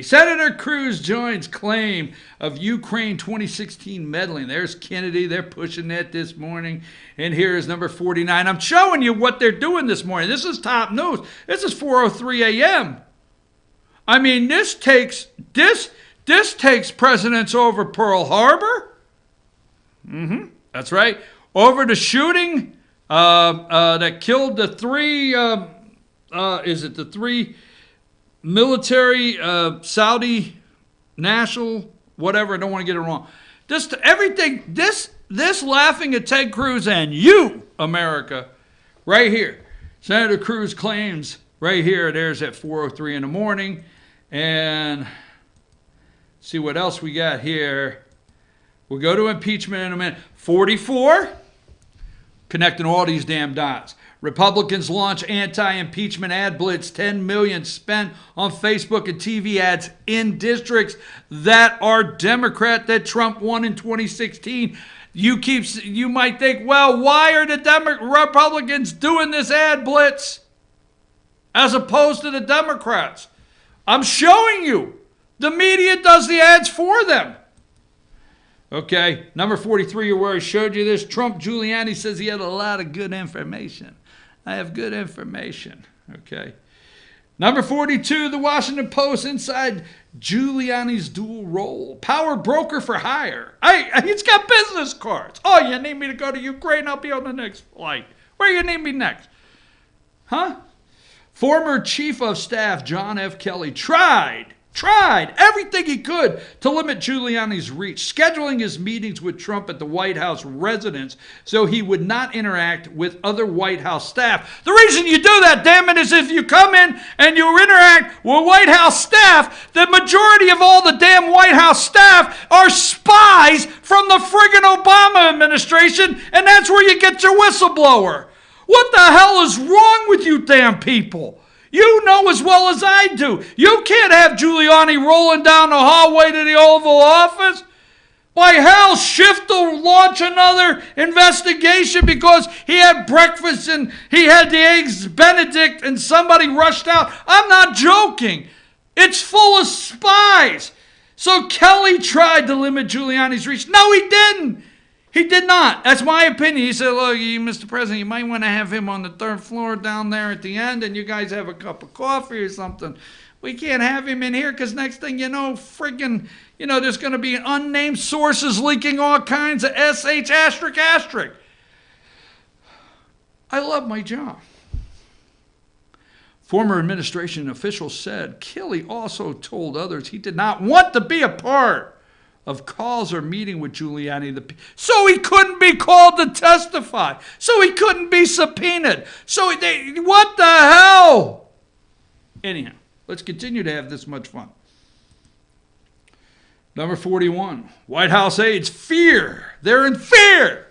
Senator Cruz joins claim of Ukraine 2016 meddling. There's Kennedy. They're pushing that this morning. And here is number 49. I'm showing you what they're doing this morning. This is top news. This is 4:03 a.m. I mean, this takes precedence over Pearl Harbor. That's right. Over the shooting that killed the three military Saudi national, whatever. I don't want to get it wrong. This laughing at Ted Cruz and you, America, right here. Senator Cruz claims right here. There's at 4:03 in the morning. And see what else we got here. We'll go to impeachment in a minute. 44, connecting all these damn dots. Republicans launch anti-impeachment ad blitz, $10 million spent on Facebook and TV ads in districts that are Democrat that Trump won in 2016. You might think, well, why are the Republicans doing this ad blitz as opposed to the Democrats? I'm showing you. The media does the ads for them. Okay, number 43, where I showed you this. Trump Giuliani says he had a lot of good information. I have good information. Okay. Number 42, the Washington Post, inside Giuliani's dual role. Power broker for hire. He's got business cards. Oh, you need me to go to Ukraine? I'll be on the next flight. Where you need me next? Huh? Former Chief of Staff John F. Kelly tried everything he could to limit Giuliani's reach, scheduling his meetings with Trump at the White House residence so he would not interact with other White House staff. The reason you do that, damn it, is if you come in and you interact with White House staff, the majority of all the damn White House staff are spies from the friggin' Obama administration, and that's where you get your whistleblower. What the hell is wrong with you damn people? You know as well as I do. You can't have Giuliani rolling down the hallway to the Oval Office. By hell, Schiff will launch another investigation because he had breakfast and he had the eggs Benedict and somebody rushed out. I'm not joking. It's full of spies. So Kelly tried to limit Giuliani's reach. No, he didn't. He did not. That's my opinion. He said, look, Mr. President, you might want to have him on the third floor down there at the end and you guys have a cup of coffee or something. We can't have him in here because next thing you know, there's going to be unnamed sources leaking all kinds of SH asterisk asterisk. I love my job. Former administration officials said Kelly also told others he did not want to be a part of calls or meeting with Giuliani, so he couldn't be called to testify, so he couldn't be subpoenaed. What the hell? Anyhow, let's continue to have this much fun. Number 41, White House aides fear. They're in fear.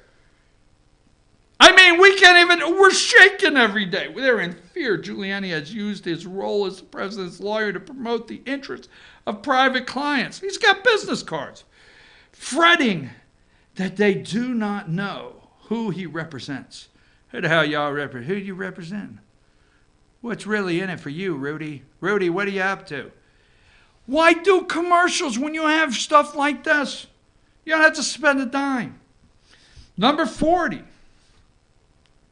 I mean, we're shaking every day. They're in fear. Giuliani has used his role as the president's lawyer to promote the interests of private clients. He's got business cards. Fretting that they do not know who he represents. Who the hell y'all represent? Who do you represent? What's really in it for you, Rudy? Rudy, what are you up to? Why do commercials when you have stuff like this? You don't have to spend a dime. Number 40.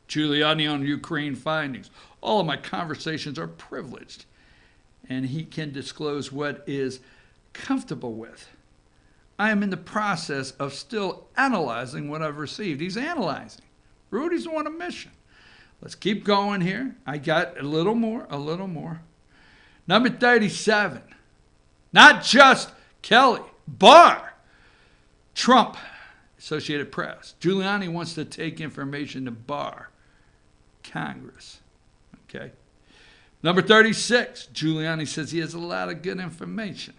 Giuliani on Ukraine findings. All of my conversations are privileged, and he can disclose what is comfortable with. I am in the process of still analyzing what I've received. He's analyzing. Rudy's on a mission. Let's keep going here. I got a little more. Number 37. Not just Kelly. Barr. Trump. Associated Press. Giuliani wants to take information to Barr. Congress. Okay. Number 36. Giuliani says he has a lot of good information.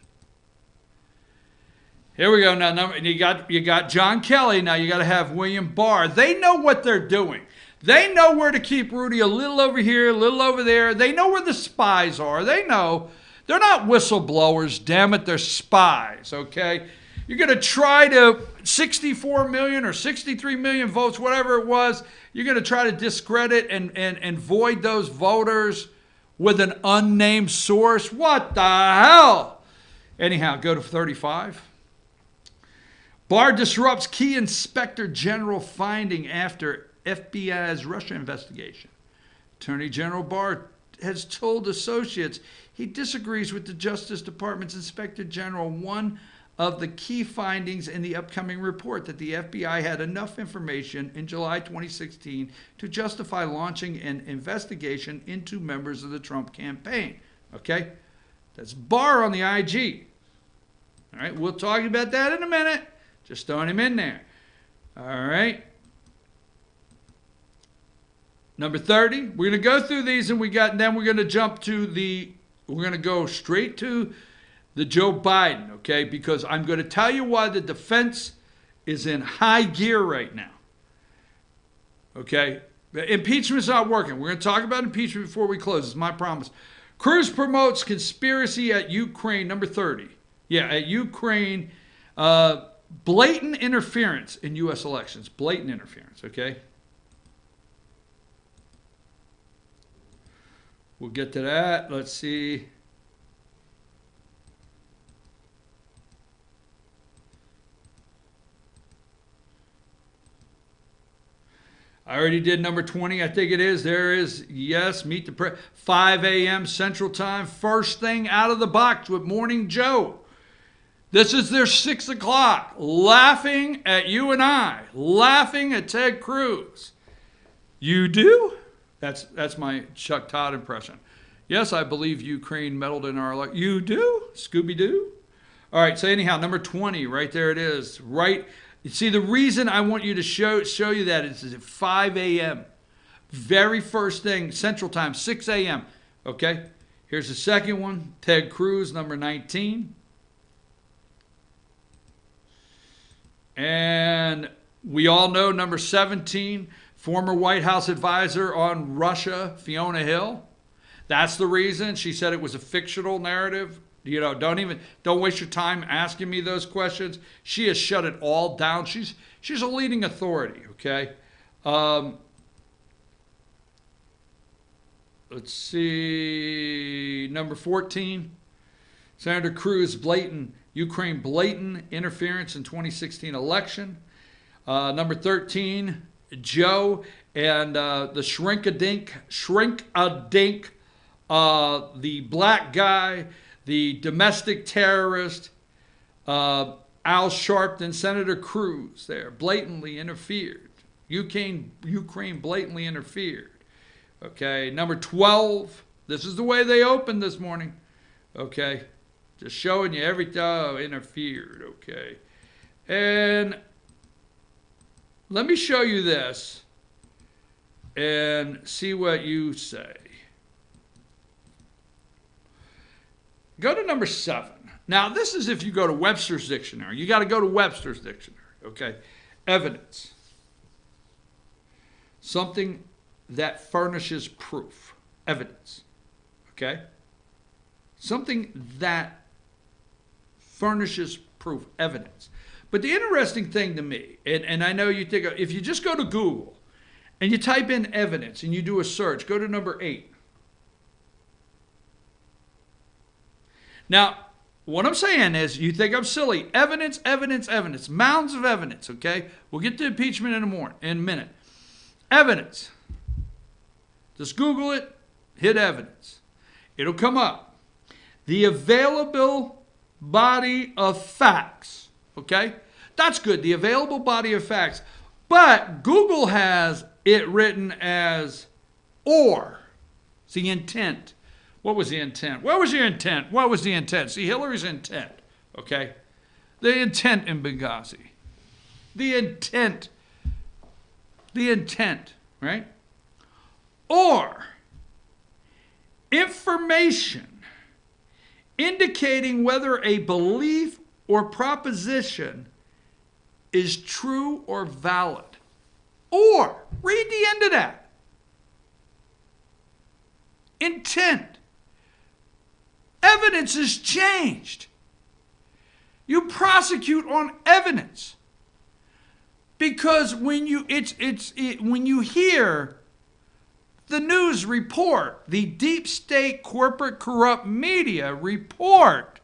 Here we go. Now, you got John Kelly. Now you got to have William Barr. They know what they're doing. They know where to keep Rudy a little over here, a little over there. They know where the spies are. They know. They're not whistleblowers, damn it. They're spies, okay? You're going to try to 64 million or 63 million votes, whatever it was. You're going to try to discredit and void those voters with an unnamed source. What the hell? Anyhow, go to 35. Barr disrupts key inspector general finding after FBI's Russia investigation. Attorney General Barr has told associates he disagrees with the Justice Department's inspector general. One of the key findings in the upcoming report that the FBI had enough information in July 2016 to justify launching an investigation into members of the Trump campaign. Okay? That's Barr on the IG. All right, we'll talk about that in a minute. Just throwing him in there. All right. Number 30. We're going to go through these and then we're going to jump to we're going to go straight to the Joe Biden, okay? Because I'm going to tell you why the defense is in high gear right now. Okay? Impeachment's not working. We're going to talk about impeachment before we close. It's my promise. Cruz promotes conspiracy at Ukraine, number 30. Yeah, at Ukraine. Blatant interference in U.S. elections. Blatant interference, okay? We'll get to that. Let's see. I already did number 20, I think it is. There is, yes, meet the press. 5 a.m. Central Time, first thing out of the box with Morning Joe. This is their 6 o'clock, laughing at you and I, laughing at Ted Cruz. You do? That's my Chuck Todd impression. Yes, I believe Ukraine meddled in our election. You do? Scooby-Doo? All right, so anyhow, number 20, right there it is. Right. You see, the reason I want you to show you that is at 5 a.m. Very first thing, Central Time, 6 a.m. Okay? Here's the second one, Ted Cruz, number 19. And we all know number 17, former White House advisor on Russia, Fiona Hill. That's the reason. She said it was a fictional narrative. You know, don't waste your time asking me those questions. She has shut it all down. She's a leading authority, okay? Let's see, number 14, Senator Cruz, Ukraine blatant interference in 2016 election. Number 13, Joe and the Shrink-a-Dink, the black guy, the domestic terrorist, Al Sharpton, Senator Cruz there, blatantly interfered. Ukraine blatantly interfered. Okay, number 12, this is the way they opened this morning. Okay, just showing you everything interfered. Okay, and let me show you this and see what you say. Go to number 7. Now, this is if you go to Webster's Dictionary. You got to go to Webster's Dictionary, okay? Evidence. Something that furnishes proof. Evidence, okay? Something that furnishes proof, evidence. But the interesting thing to me, and I know you think, if you just go to Google and you type in evidence and you do a search, go to number 8. Now, what I'm saying is, you think I'm silly. Evidence, evidence, evidence. Mounds of evidence, okay? We'll get to impeachment in a minute. Evidence. Just Google it, hit evidence. It'll come up. The available body of facts, okay? That's good, the available body of facts. But Google has it written as or. It's the intent. What was the intent? What was your intent? What was the intent? See, Hillary's intent, okay? The intent in Benghazi. The intent, right? Or information indicating whether a belief or proposition is true or valid. Or, read the end of that. Intent. Evidence is changed. You prosecute on evidence. Because when you hear the news report, the deep state corporate corrupt media report,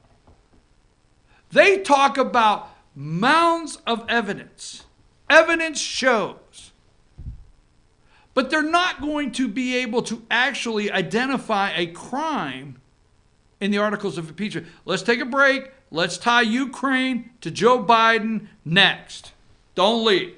they talk about mounds of evidence. Evidence shows. But they're not going to be able to actually identify a crime in the articles of impeachment. Let's take a break. Let's tie Ukraine to Joe Biden next. Don't leave.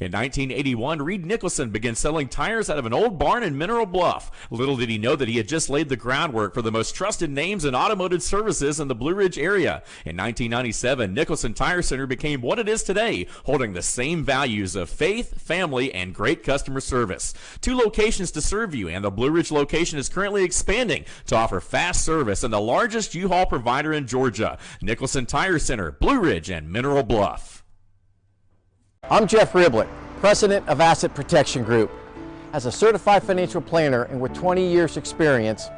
In 1981, Reed Nicholson began selling tires out of an old barn in Mineral Bluff. Little did he know that he had just laid the groundwork for the most trusted names in automotive services in the Blue Ridge area. In 1997, Nicholson Tire Center became what it is today, holding the same values of faith, family, and great customer service. 2 locations to serve you, and the Blue Ridge location is currently expanding to offer fast service and the largest U-Haul provider in Georgia. Nicholson Tire Center, Blue Ridge, and Mineral Bluff. I'm Jeff Riblett, President of Asset Protection Group. As a certified financial planner and with 20 years experience,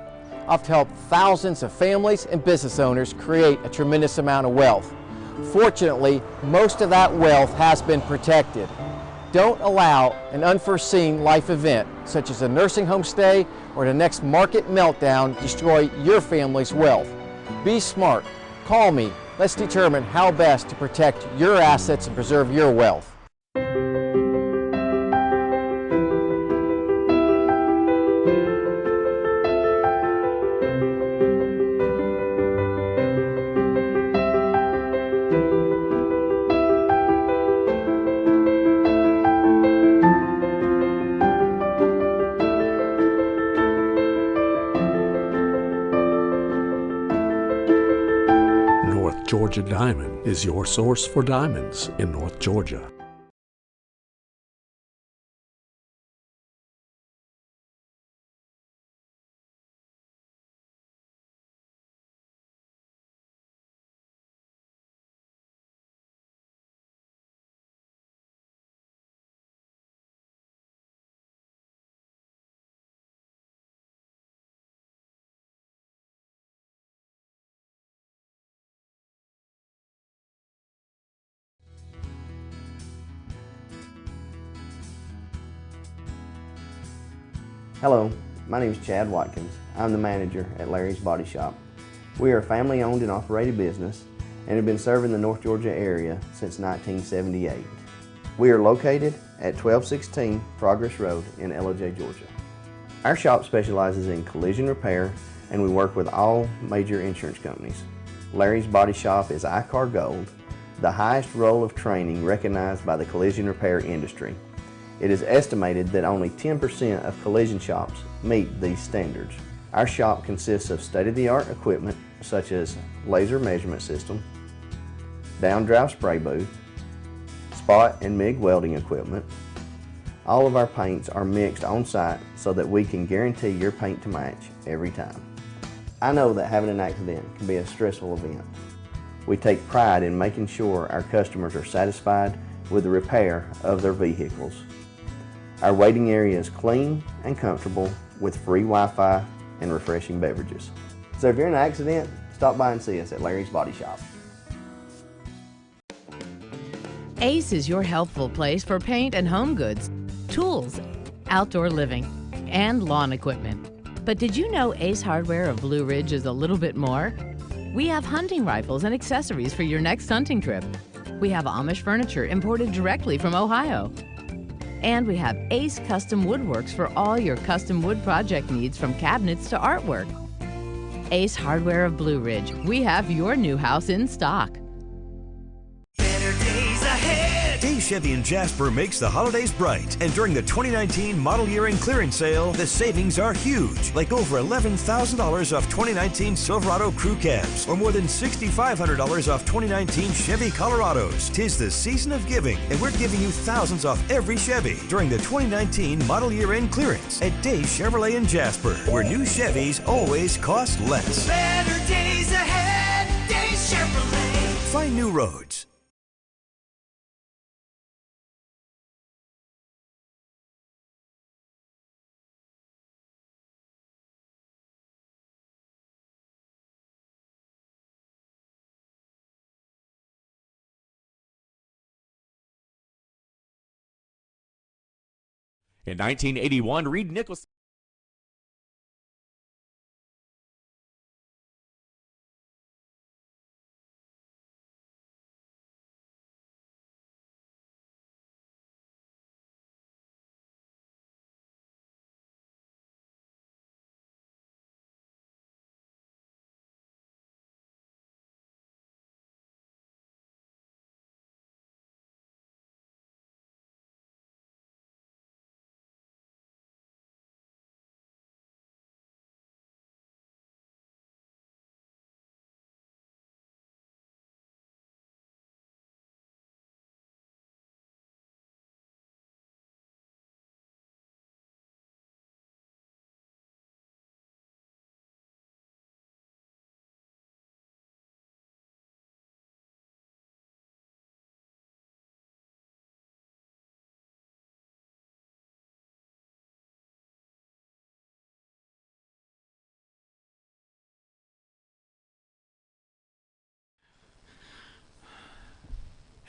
I've helped thousands of families and business owners create a tremendous amount of wealth. Fortunately, most of that wealth has been protected. Don't allow an unforeseen life event, such as a nursing home stay or the next market meltdown, destroy your family's wealth. Be smart. Call me. Let's determine how best to protect your assets and preserve your wealth. North Georgia Diamond is your source for diamonds in North Georgia. Hello, my name is Chad Watkins. I'm the manager at Larry's Body Shop. We are a family-owned and operated business and have been serving the North Georgia area since 1978. We are located at 1216 Progress Road in LOJ, Georgia. Our shop specializes in collision repair and we work with all major insurance companies. Larry's Body Shop is ICAR Gold, the highest role of training recognized by the collision repair industry. It is estimated that only 10% of collision shops meet these standards. Our shop consists of state-of-the-art equipment such as laser measurement system, down-drive spray booth, spot and MIG welding equipment. All of our paints are mixed on site so that we can guarantee your paint to match every time. I know that having an accident can be a stressful event. We take pride in making sure our customers are satisfied with the repair of their vehicles. Our waiting area is clean and comfortable with free Wi-Fi and refreshing beverages. So if you're in an accident, stop by and see us at Larry's Body Shop. Ace is your helpful place for paint and home goods, tools, outdoor living, and lawn equipment. But did you know Ace Hardware of Blue Ridge is a little bit more? We have hunting rifles and accessories for your next hunting trip. We have Amish furniture imported directly from Ohio. And we have Ace Custom Woodworks for all your custom wood project needs, from cabinets to artwork. Ace Hardware of Blue Ridge, we have your new house in stock. Better days ahead. Days Chevy in Jasper makes the holidays bright, and during the 2019 model year end clearance sale, the savings are huge, like over $11,000 off 2019 Silverado crew cabs, or more than $6,500 off 2019 Chevy Colorados. 'Tis the season of giving, and we're giving you thousands off every Chevy during the 2019 model year end clearance at Days Chevrolet in Jasper, where new Chevys always cost less. Better days ahead. Days Chevrolet. Find new roads. In 1981, Reed Nicholson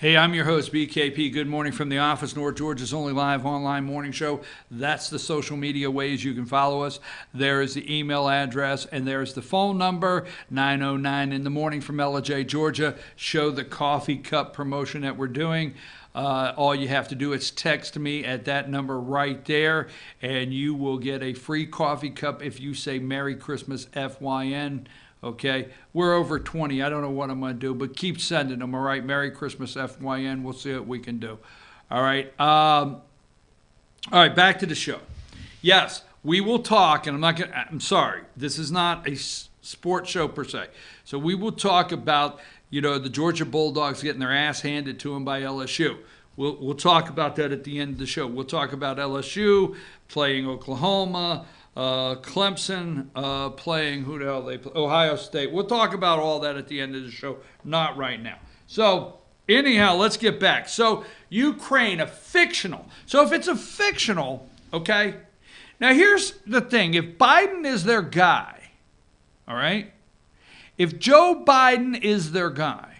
Hey, I'm your host, BKP. Good morning from the office, North Georgia's only live online morning show. That's the social media ways you can follow us. There is the email address, and there's the phone number, 909 in the morning from LJ, Georgia. Show the coffee cup promotion that we're doing. All you have to do is text me at that number right there, and you will get a free coffee cup if you say Merry Christmas FYN. Okay, we're over 20. I don't know what I'm going to do, but keep sending them, all right? Merry Christmas, FYN. We'll see what we can do. All right. All right, back to the show. Yes, we will talk, and I'm sorry. This is not a sports show per se. So we will talk about, the Georgia Bulldogs getting their ass handed to them by LSU. We'll talk about that at the end of the show. We'll talk about LSU playing Oklahoma, Clemson playing, who the hell they play? Ohio State. We'll talk about all that at the end of the show, not right now. So anyhow, let's get back. So Ukraine, a fictional. So if it's a fictional, okay, now here's the thing. If Biden is their guy, all right, if Joe Biden is their guy,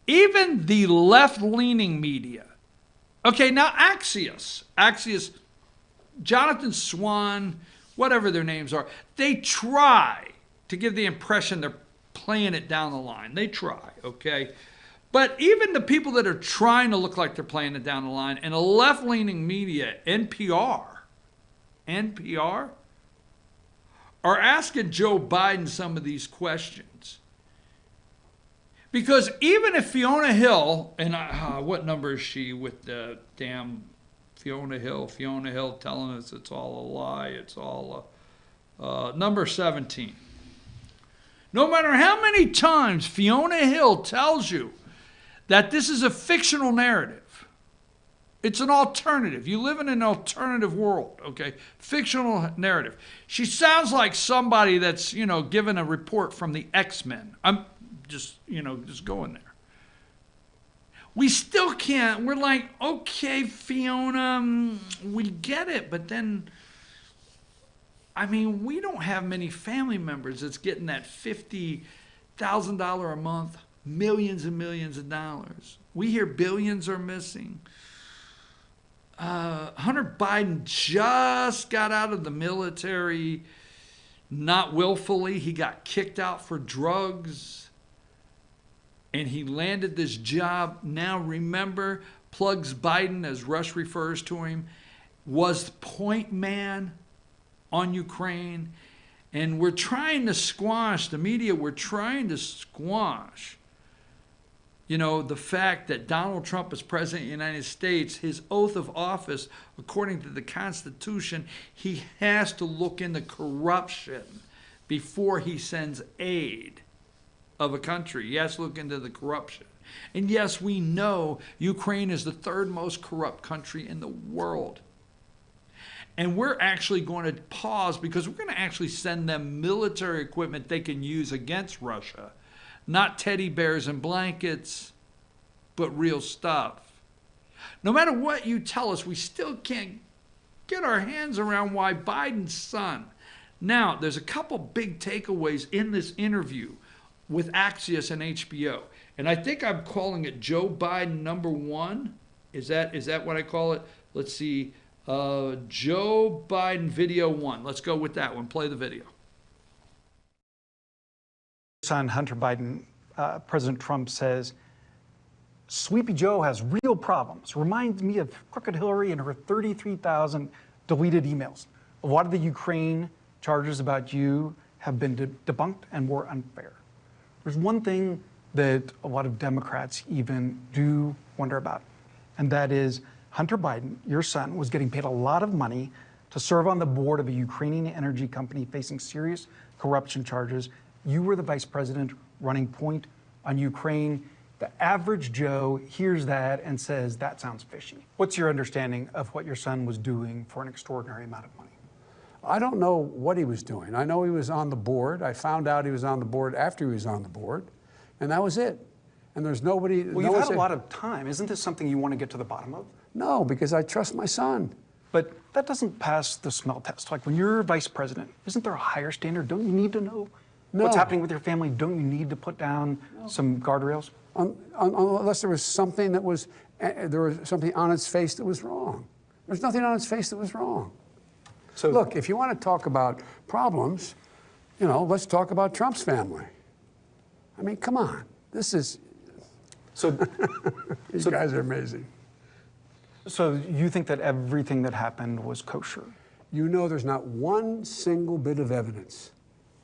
even the left-leaning media, okay, now Axios, Jonathan Swan, whatever their names are, they try to give the impression they're playing it down the line. They try, okay? But even the people that are trying to look like they're playing it down the line, and a left-leaning media, NPR, are asking Joe Biden some of these questions. Because even if Fiona Hill, and what number is she with the damn Fiona Hill telling us it's all a lie, it's all number 17. No matter how many times Fiona Hill tells you that this is a fictional narrative, it's an alternative. You live in an alternative world, okay? Fictional narrative. She sounds like somebody that's, given a report from the X-Men. I'm just going there. We still can't. We're like, okay, Fiona, we get it. But then, we don't have many family members that's getting that $50,000 a month, millions and millions of dollars. We hear billions are missing. Hunter Biden just got out of the military, not willfully. He got kicked out for drugs. And he landed this job. Now remember, plugs Biden, as Rush refers to him, was the point man on Ukraine. And we're trying to squash, the media, we're trying to squash, the fact that Donald Trump is president of the United States, his oath of office, according to the Constitution, he has to look into corruption before he sends aid of a country. Yes, look into the corruption. And yes, we know Ukraine is the third most corrupt country in the world. And we're actually going to pause because we're going to actually send them military equipment they can use against Russia. Not teddy bears and blankets, but real stuff. No matter what you tell us, we still can't get our hands around why Biden's son. Now, there's a couple big takeaways in this interview with Axios and HBO. And I think I'm calling it Joe Biden number one. Is that what I call it? Let's see. Joe Biden video one. Let's go with that one. Play the video. Son Hunter Biden, President Trump says, Sleepy Joe has real problems. Reminds me of Crooked Hillary and her 33,000 deleted emails. A lot of the Ukraine charges about you have been debunked and more unfair. There's one thing that a lot of Democrats even do wonder about, and that is Hunter Biden, your son, was getting paid a lot of money to serve on the board of a Ukrainian energy company facing serious corruption charges. You were the vice president running point on Ukraine. The average Joe hears that and says, that sounds fishy. What's your understanding of what your son was doing for an extraordinary amount of money? I don't know what he was doing. I know he was on the board. I found out he was on the board after he was on the board, and that was it. And there's nobody. Well, you've had a lot of time. Isn't this something you want to get to the bottom of? No, because I trust my son. But that doesn't pass the smell test. Like when you're vice president, isn't there a higher standard? Don't you need to know what's happening with your family, don't you need to put down some guardrails? Unless there was something that was, there was something on its face that was wrong. There's nothing on its face that was wrong. So look, if you want to talk about problems, you know, let's talk about Trump's family. I mean, come on. This is, these guys are amazing. So you think that everything that happened was kosher? You know there's not one single bit of evidence,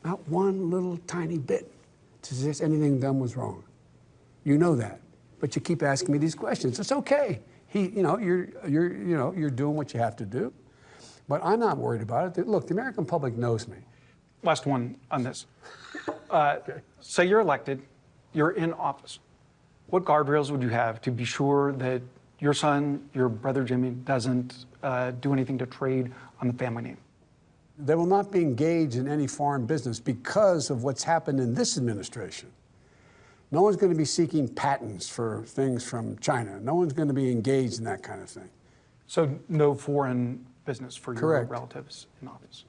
not one little tiny bit, to suggest anything done was wrong. You know that, but you keep asking me these questions. It's okay. You're doing what you have to do, but I'm not worried about it. Look, the American public knows me. Last one on this. Say you're elected, you're in office. What guardrails would you have to be sure that your son, your brother Jimmy, doesn't do anything to trade on the family name? They will not be engaged in any foreign business because of what's happened in this administration. No one's going to be seeking patents for things from China. No one's going to be engaged in that kind of thing. So no foreign business for your relatives in office?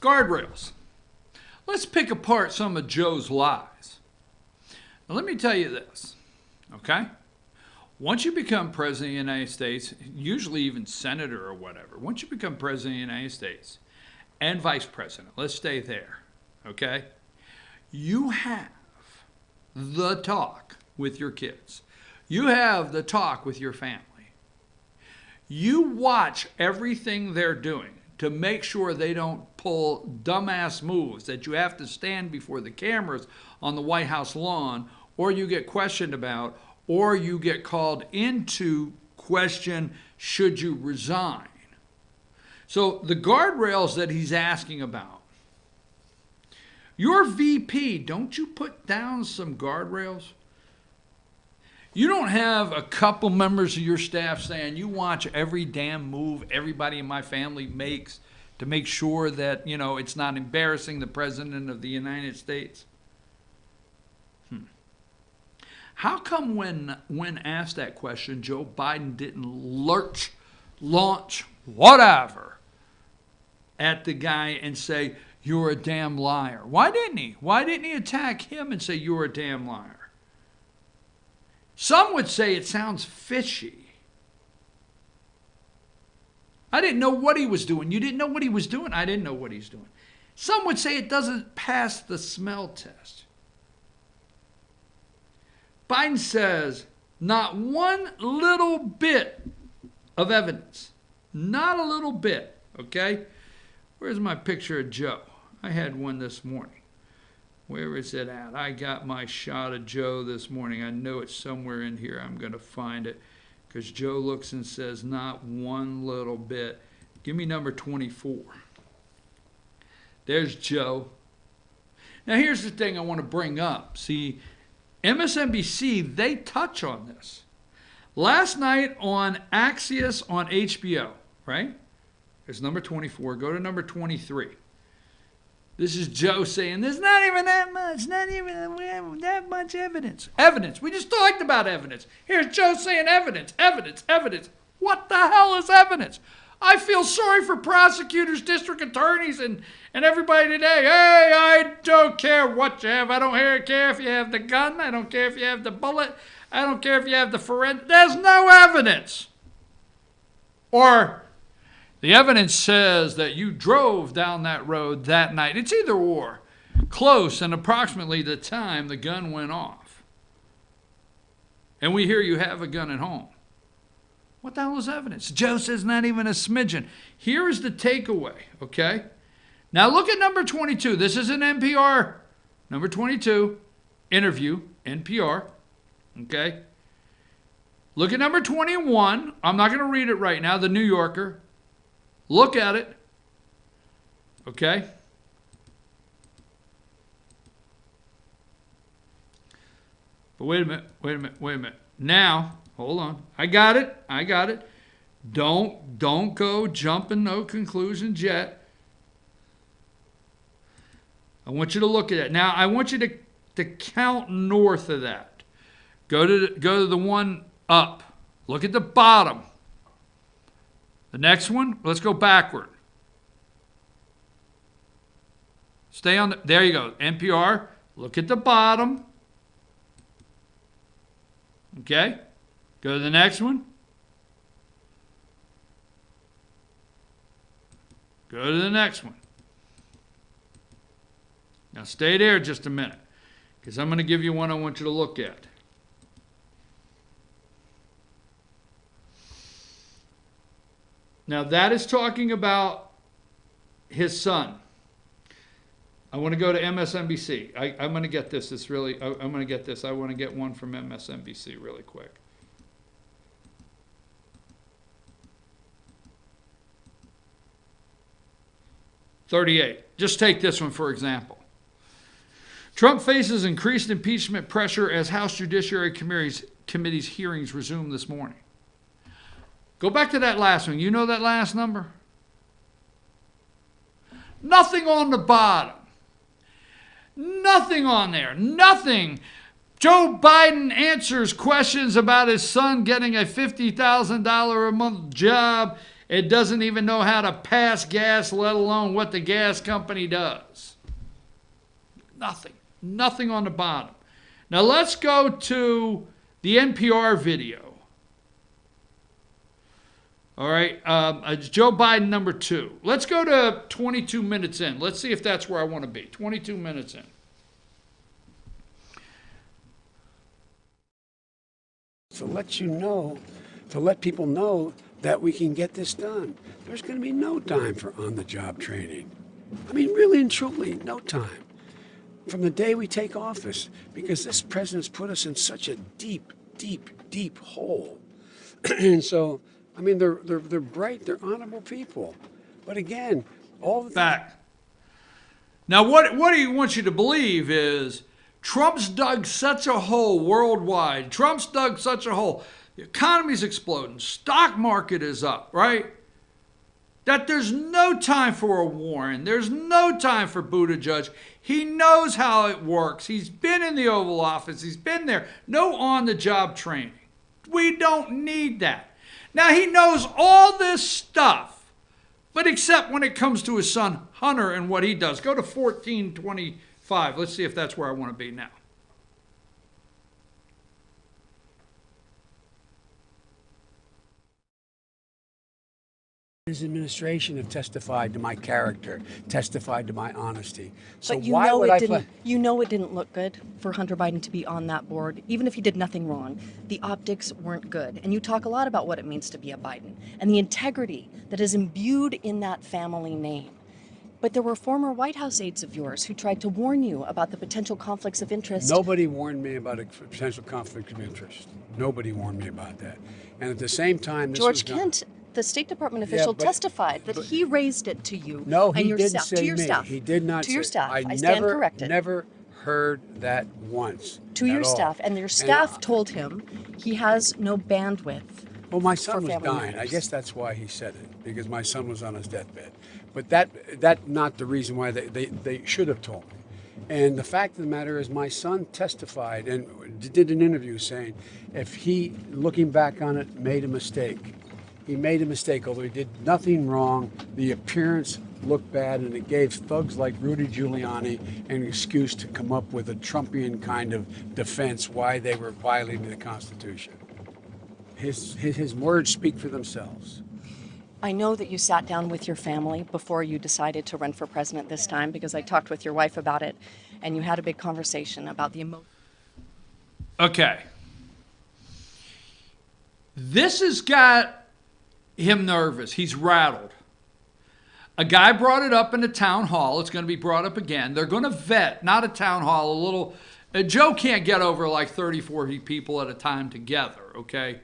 Guardrails. Let's pick apart some of Joe's lies. Now, let me tell you this, okay? Once you become president of the United States, usually even senator or whatever, once you become president of the United States and vice president, let's stay there, okay? You have the talk with your kids. You have the talk with your family. You watch everything they're doing to make sure they don't pull dumbass moves that you have to stand before the cameras on the White House lawn, or you get questioned about, or you get called into question, should you resign? So the guardrails that he's asking about, your VP, don't you put down some guardrails? You don't have a couple members of your staff saying, you watch every damn move everybody in my family makes to make sure that, you know, it's not embarrassing the President of the United States. How come when asked that question, Joe Biden didn't launch whatever at the guy and say, you're a damn liar? Why didn't he? Why didn't he attack him and say, you're a damn liar? Some would say it sounds fishy. I didn't know what he was doing. You didn't know what he was doing. I didn't know what he's doing. Some would say it doesn't pass the smell test. Biden says not one little bit of evidence. Not a little bit, okay? Where's my picture of Joe? I had one this morning. Where is it at? I got my shot of Joe this morning. I know it's somewhere in here. I'm going to find it because Joe looks and says not one little bit. Give me number 24. There's Joe. Now here's the thing I want to bring up. See, MSNBC, they touch on this. Last night on Axios on HBO, right? There's number 24. Go to number 23. This is Joe saying, there's not even that much, not even that much evidence. Evidence. We just talked about evidence. Here's Joe saying evidence, evidence, evidence. What the hell is evidence? I feel sorry for prosecutors, district attorneys, and everybody today. Hey, I don't care what you have. I don't care if you have the gun. I don't care if you have the bullet. I don't care if you have the forensic. There's no evidence. Or the evidence says that you drove down that road that night. It's either or. Close and approximately the time the gun went off. And we hear you have a gun at home. What the hell is evidence? Joe says not even a smidgen. Here is the takeaway, okay? Now look at number 22. This is an NPR, number 22, interview, NPR, okay? Look at number 21. I'm not going to read it right now, the New Yorker. Look at it, okay? But wait a minute. Now, hold on. I got it. Don't go jumping no conclusions yet. I want you to look at it. Now, I want you to count north of that. Go to the one Up. Look at the bottom. The next one, let's go backward. Stay on there you go. NPR, look at the bottom. Okay? Go to the next one. Go to the next one. Now stay there just a minute, because I'm going to give you one I want you to look at. Now that is talking about his son. I want to go to MSNBC. I'm going to get this. I'm going to get this. I want to get one from MSNBC really quick. '38. Just take this one for example. Trump faces increased impeachment pressure as House Judiciary Committee's hearings resume this morning. Go back to that last one. You know that last number? Nothing on the bottom. Nothing on there. Nothing. Joe Biden answers questions about his son getting a $50,000 a month job. It doesn't even know how to pass gas, let alone what the gas company does. Nothing. Nothing on the bottom. Now let's go to the NPR video. All right, it's Joe Biden number 2. Let's go to 22 minutes in. Let's see if that's where I want to be. 22 minutes in. To let you know, to let people know that we can get this done. There's going to be no time for on-the-job training. I mean, really and truly, no time. From the day we take office, because this president's put us in such a deep, deep, deep hole. And so, I mean, they're bright, they're honorable people. But again, all the back. Now, what he wants you to believe is Trump's dug such a hole worldwide. Trump's dug such a hole. The economy's exploding. Stock market is up, right? That there's no time for a Warren. There's no time for Buttigieg. He knows how it works. He's been in the Oval Office. He's been there. No on-the-job training. We don't need that. Now, he knows all this stuff, but except when it comes to his son, Hunter, and what he does. Go to 1425. Let's see if that's where I want to be now. His administration have testified to my character, testified to my honesty. So but you why know would it I didn't. You know it didn't look good for Hunter Biden to be on that board, even if he did nothing wrong. The optics weren't good, and you talk a lot about what it means to be a Biden and the integrity that is imbued in that family name. But there were former White House aides of yours who tried to warn you about the potential conflicts of interest. Nobody warned me about a potential conflict of interest. Nobody warned me about that. And at the same time, this George was done. Kent, the State Department official, testified that he raised it to you No, and he your didn't staff. say To your me. staff. He did not To your say- staff. I stand never, corrected. never heard that once. To your at all. staff, and your staff told him he has no bandwidth. Well, my son for was family dying. I matters. guess that's why he said it, because my son was on his deathbed. But that not the reason why they should have told me. And the fact of the matter is my son testified and did an interview saying if he, looking back on it, made a mistake. He made a mistake, although he did nothing wrong. The appearance looked bad, and it gave thugs like Rudy Giuliani an excuse to come up with a Trumpian kind of defense why they were violating the Constitution. His words speak for themselves. I know that you sat down with your family before you decided to run for president this time, because I talked with your wife about it, and you had a big conversation about the emotion. Okay. This has got him nervous. He's rattled. A guy brought it up in a town hall. It's going to be brought up again. They're going to vet, not a town hall, a little. Joe can't get over like 30, 40 people at a time together, okay?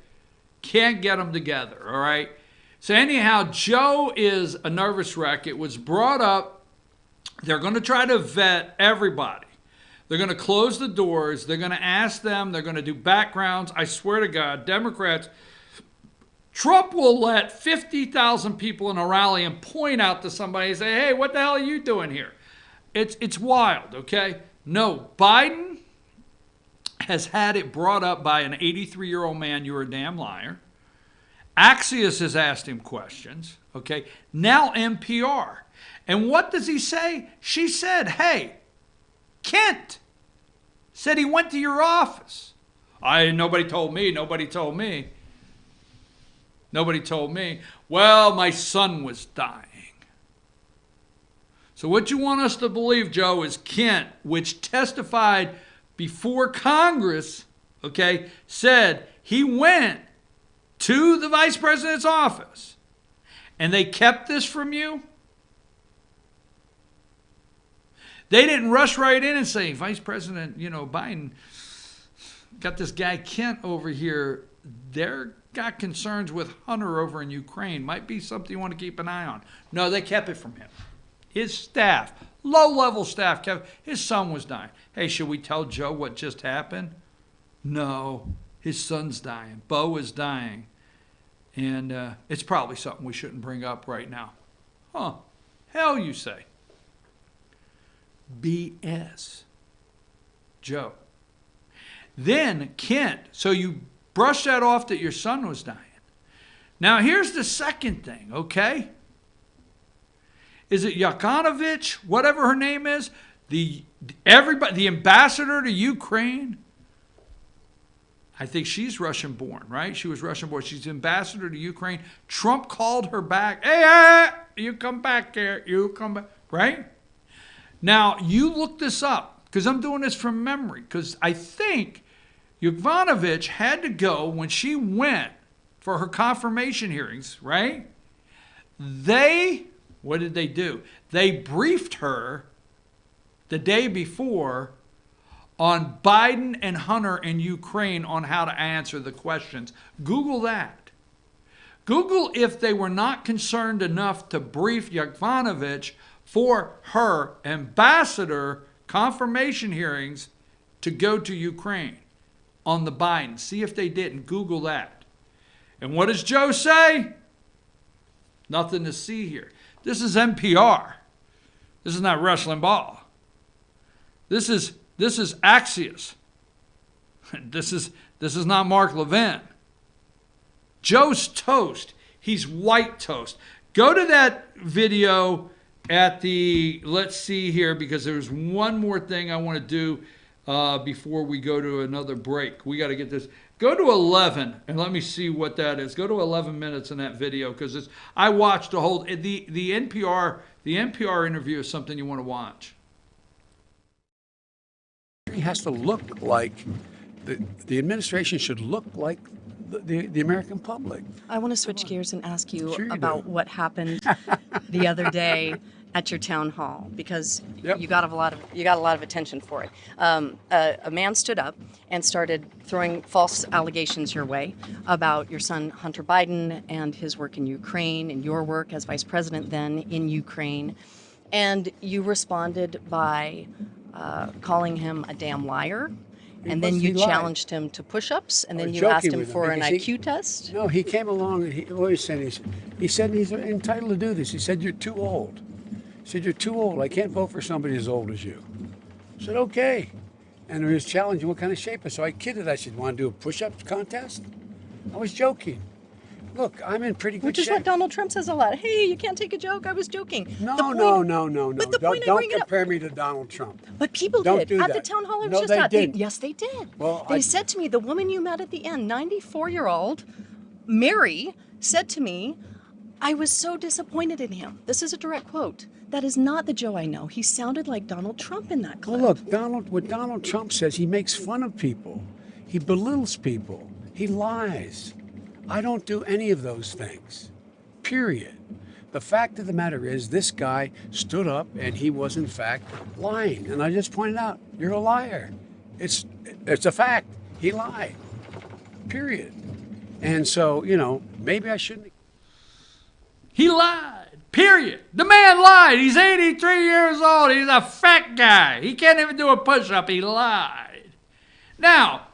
Can't get them together, all right? So anyhow, Joe is a nervous wreck. It was brought up. They're going to try to vet everybody. They're going to close the doors. They're going to ask them. They're going to do backgrounds. I swear to God, Democrats, Trump will let 50,000 people in a rally and point out to somebody and say, hey, what the hell are you doing here? It's wild, okay? No, Biden has had it brought up by an 83-year-old man, you're a damn liar. Axios has asked him questions, okay? Now NPR. And what does he say? She said, hey, Kent said he went to your office. Nobody told me. Nobody told me. Nobody told me. Well, my son was dying. So what you want us to believe, Joe, is Kent, which testified before Congress, okay, said he went to the vice president's office and they kept this from you? They didn't rush right in and say, Vice President, Biden got this guy Kent over here. They're got concerns with Hunter over in Ukraine. Might be something you want to keep an eye on. No, they kept it from him. His staff, low-level staff, kept. His son was dying. Hey, should we tell Joe what just happened? No, his son's dying. Bo is dying. And it's probably something we shouldn't bring up right now. Huh. Hell, you say. BS. Joe. Then Kent, so you brushed that off that your son was dying. Now here's the second thing, okay? Is it Yakovlevich, whatever her name is, the ambassador to Ukraine? I think she's Russian born, right? She was Russian born. She's ambassador to Ukraine. Trump called her back. Hey, you come back here. You come back, right? Now, you look this up, because I'm doing this from memory, because I think Yovanovitch had to go when she went for her confirmation hearings, right? What did they do? They briefed her the day before on Biden and Hunter in Ukraine on how to answer the questions. Google that. Google if they were not concerned enough to brief Yovanovitch for her ambassador confirmation hearings to go to Ukraine on the Biden. See if they didn't. Google that. And what does Joe say? Nothing to see here. This is NPR. This is not Rush Limbaugh. This is Axios. This is not Mark Levin. Joe's toast. He's white toast. Go to that video let's see here, because there's one more thing I want to do before we go to another break. We got to get this. Go to 11 and let me see what that is. Go to 11 minutes in that video, because I watched the whole the NPR interview is something you want to watch. He has to look like the administration should look like the American public. I want to switch gears and ask you about what happened the other day at your town hall, because you got a lot of attention for it. A man stood up and started throwing false allegations your way about your son Hunter Biden and his work in Ukraine and your work as vice president then in Ukraine, and you responded by calling him a damn liar. And then you challenged him to push-ups, and then you asked him for an IQ test? No, he came along and he said he's entitled to do this. He said, you're too old. He said, you're too old. I can't vote for somebody as old as you. I said, okay. And he was challenging what kind of shape. So I kidded. I said, want to do a push-up contest? I was joking. Look, I'm in pretty good shape. Which is what Donald Trump says a lot. Hey, you can't take a joke. I was joking. No. But Don't compare me to Donald Trump. But people Don't did. do At that. the town hall I was No, just they at. didn't. Yes, they did. Well, they said to me, the woman you met at the end, 94-year-old Mary, said to me, I was so disappointed in him. This is a direct quote. That is not the Joe I know. He sounded like Donald Trump in that clip. Well, look, what Donald Trump says, he makes fun of people. He belittles people. He lies. I don't do any of those things, period. The fact of the matter is, this guy stood up and he was in fact lying. And I just pointed out, you're a liar. It's a fact. He lied, period. And so, maybe I shouldn't. He lied, period. The man lied. He's 83 years old. He's a fat guy. He can't even do a push-up. He lied. Now,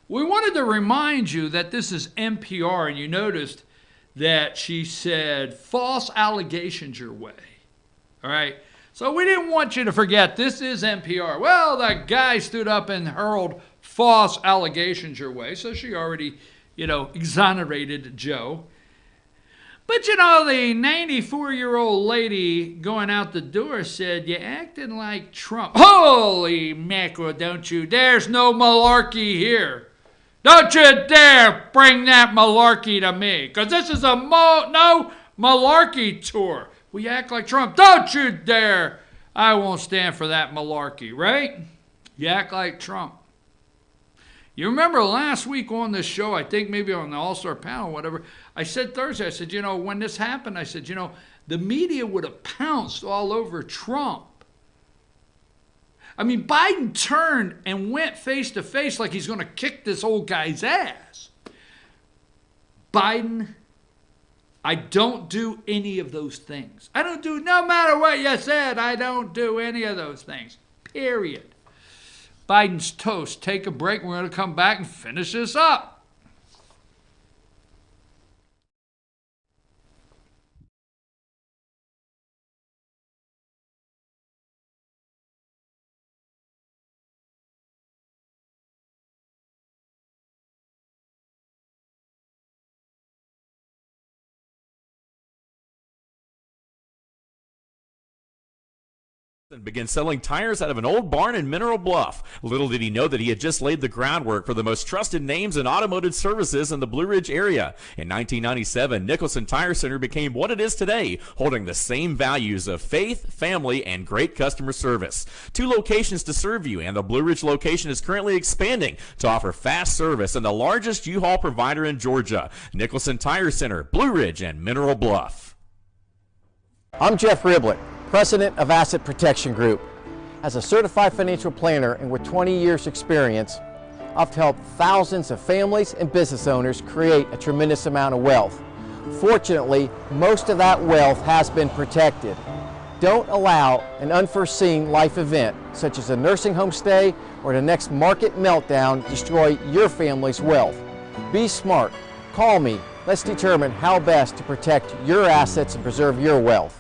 we wanted to remind you that this is NPR, and you noticed that she said false allegations your way. All right? So we didn't want you to forget, this is NPR. Well, the guy stood up and hurled false allegations your way, so she already, exonerated Joe. But the 94-year-old lady going out the door said, "You acting like Trump." Holy mackerel, don't you? There's no malarkey here. Don't you dare bring that malarkey to me, because this is a no malarkey tour. We act like Trump. Don't you dare. I won't stand for that malarkey, right? You act like Trump. You remember last week on this show, I think maybe on the All-Star panel, whatever, I said Thursday, I said, when this happened, I said, the media would have pounced all over Trump. I mean, Biden turned and went face to face like he's going to kick this old guy's ass. Biden, I don't do any of those things. No matter what you said, I don't do any of those things. Period. Biden's toast. Take a break. We're going to come back and finish this up. And began selling tires out of an old barn in Mineral Bluff. Little did he know that he had just laid the groundwork for the most trusted names in automotive services in the Blue Ridge area. In 1997, Nicholson Tire Center became what it is today, holding the same values of faith, family, and great customer service. 2 locations to serve you, and the Blue Ridge location is currently expanding to offer fast service and the largest U-Haul provider in Georgia. Nicholson Tire Center, Blue Ridge, and Mineral Bluff. I'm Jeff Riblett, President of Asset Protection Group. As a certified financial planner and with 20 years experience, I've helped thousands of families and business owners create a tremendous amount of wealth. Fortunately, most of that wealth has been protected. Don't allow an unforeseen life event, such as a nursing home stay or the next market meltdown, destroy your family's wealth. Be smart. Call me. Let's determine how best to protect your assets and preserve your wealth.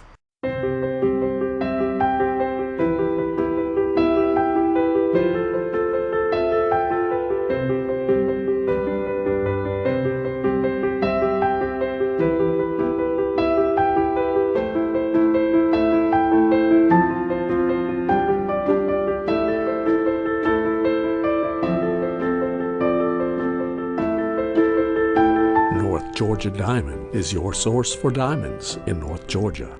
Georgia Diamond is your source for diamonds in North Georgia.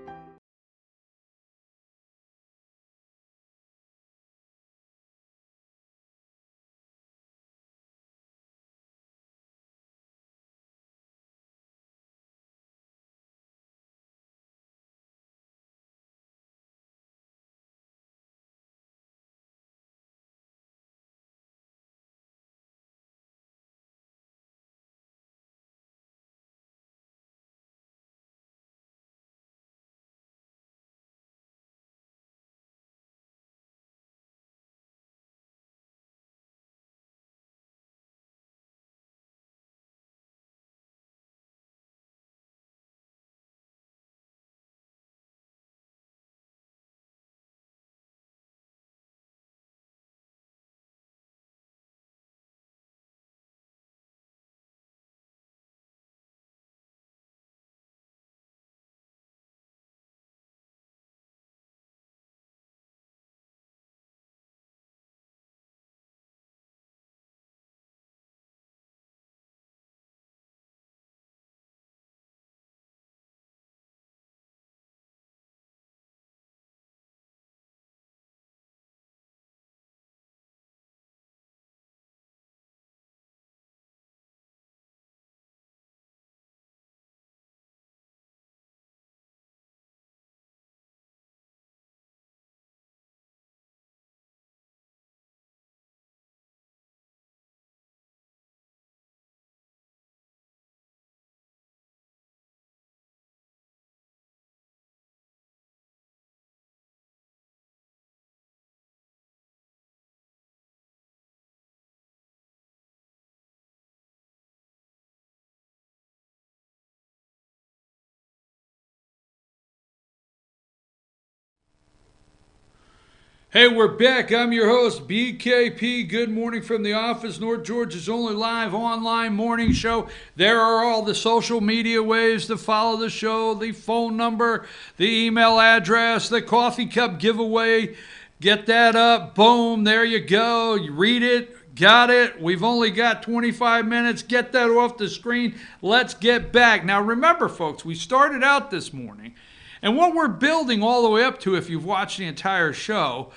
Hey, we're back. I'm your host, BKP. Good morning from the office, North Georgia's only live online morning show. There are all the social media ways to follow the show, the phone number, the email address, the coffee cup giveaway. Get that up. Boom. There you go. You read it. Got it. We've only got 25 minutes. Get that off the screen. Let's get back. Now, remember, folks, we started out this morning, and what we're building all the way up to, if you've watched the entire show,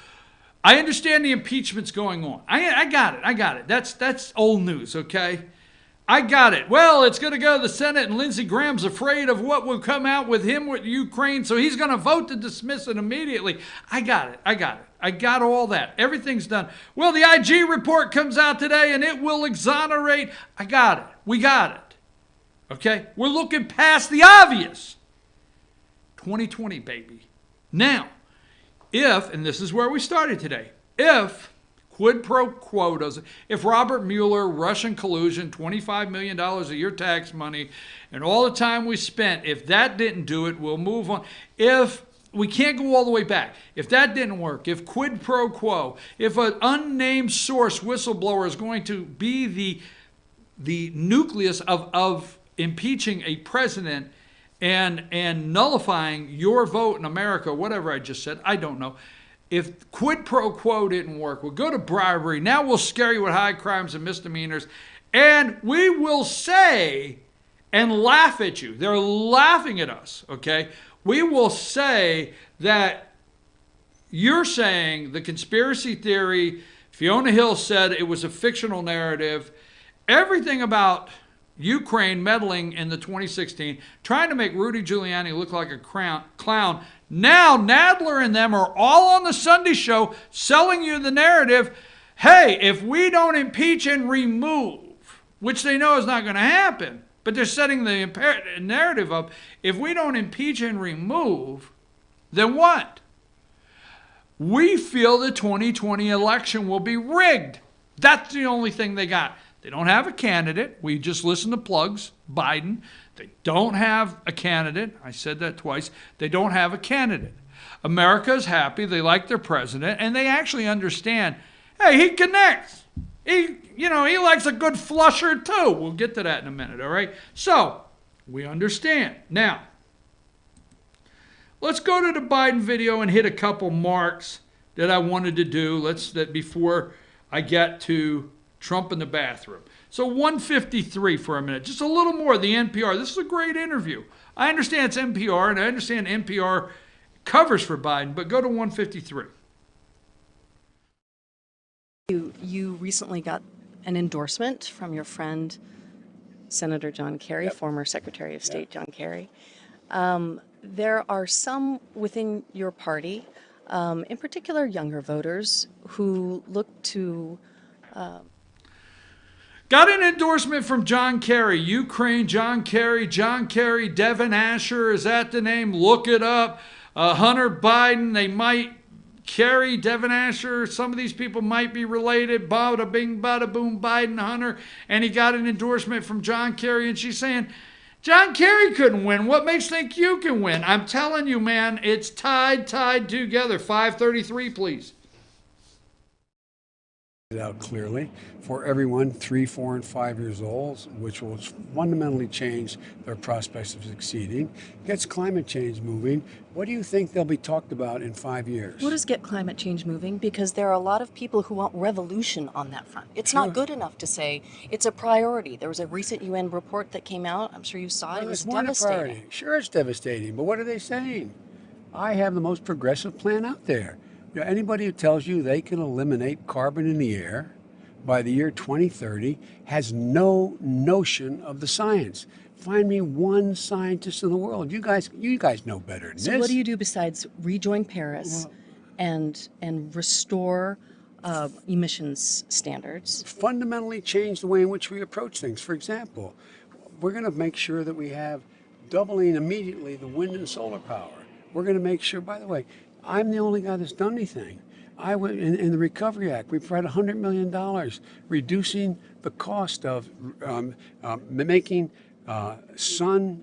I understand the impeachment's going on. I got it. That's old news, okay? I got it. Well, it's going to go to the Senate, and Lindsey Graham's afraid of what will come out with him with Ukraine, so he's going to vote to dismiss it immediately. I got it. I got all that. Everything's done. Well, the IG report comes out today, and it will exonerate. I got it. We got it. Okay? We're looking past the obvious. 2020, baby. Now, if, and this is where we started today, if quid pro quo does, if Robert Mueller, Russian collusion, $25 million of your tax money, and all the time we spent, if that didn't do it, we'll move on. If we can't go all the way back, if that didn't work, if quid pro quo, if an unnamed source whistleblower is going to be the nucleus of impeaching a president and nullifying your vote in America, whatever I just said, I don't know. If quid pro quo didn't work, we'll go to bribery. Now we'll scare you with high crimes and misdemeanors. And we will say and laugh at you. They're laughing at us, okay? We will say that you're saying the conspiracy theory, Fiona Hill said it was a fictional narrative. Everything about Ukraine meddling in the 2016, trying to make Rudy Giuliani look like a clown. Now Nadler and them are all on the Sunday show selling you the narrative, hey, if we don't impeach and remove, which they know is not going to happen, but they're setting the narrative up, if we don't impeach and remove, then what? We feel the 2020 election will be rigged. That's the only thing they got. They don't have a candidate. We just listened to plugs, Biden. They don't have a candidate. I said that twice. They don't have a candidate. America's happy. They like their president, and they actually understand, hey, he connects. He likes a good flusher too. We'll get to that in a minute, all right? So, we understand. Now, let's go to the Biden video and hit a couple marks that I wanted to do. Before I get to Trump in the bathroom. So 153 for a minute. Just a little more of the NPR. This is a great interview. I understand it's NPR, and I understand NPR covers for Biden, but go to 153. You recently got an endorsement from your friend, Senator John Kerry, former Secretary of State John Kerry. There are some within your party, in particular younger voters, who look to got an endorsement from John Kerry. Ukraine, John Kerry, Devin Asher, is that the name? Look it up. Hunter Biden, they might, Kerry, Devin Asher, some of these people might be related. Bada bing, bada boom, Biden, Hunter. And he got an endorsement from John Kerry, and she's saying, John Kerry couldn't win. What makes you think you can win? I'm telling you, man, it's tied together. 533, please. Out clearly for everyone 3, 4, and 5 years old, which will fundamentally change their prospects of succeeding. Gets climate change moving. What do you think they'll be talked about in 5 years? What does get climate change moving? Because there are a lot of people who want revolution on that front. It's not good enough to say it's a priority. There was a recent UN report that came out. I'm sure you saw it. It was devastating. Sure, it's devastating, but what are they saying? I have the most progressive plan out there. Anybody who tells you they can eliminate carbon in the air by the year 2030 has no notion of the science. Find me one scientist in the world. You guys know better than this. So what do you do besides rejoin Paris and restore emissions standards? Fundamentally change the way in which we approach things. For example, we're going to make sure that we have doubling immediately the wind and solar power. We're going to make sure, by the way, I'm the only guy that's done anything. In the Recovery Act, we provided $100 million, reducing the cost of making wind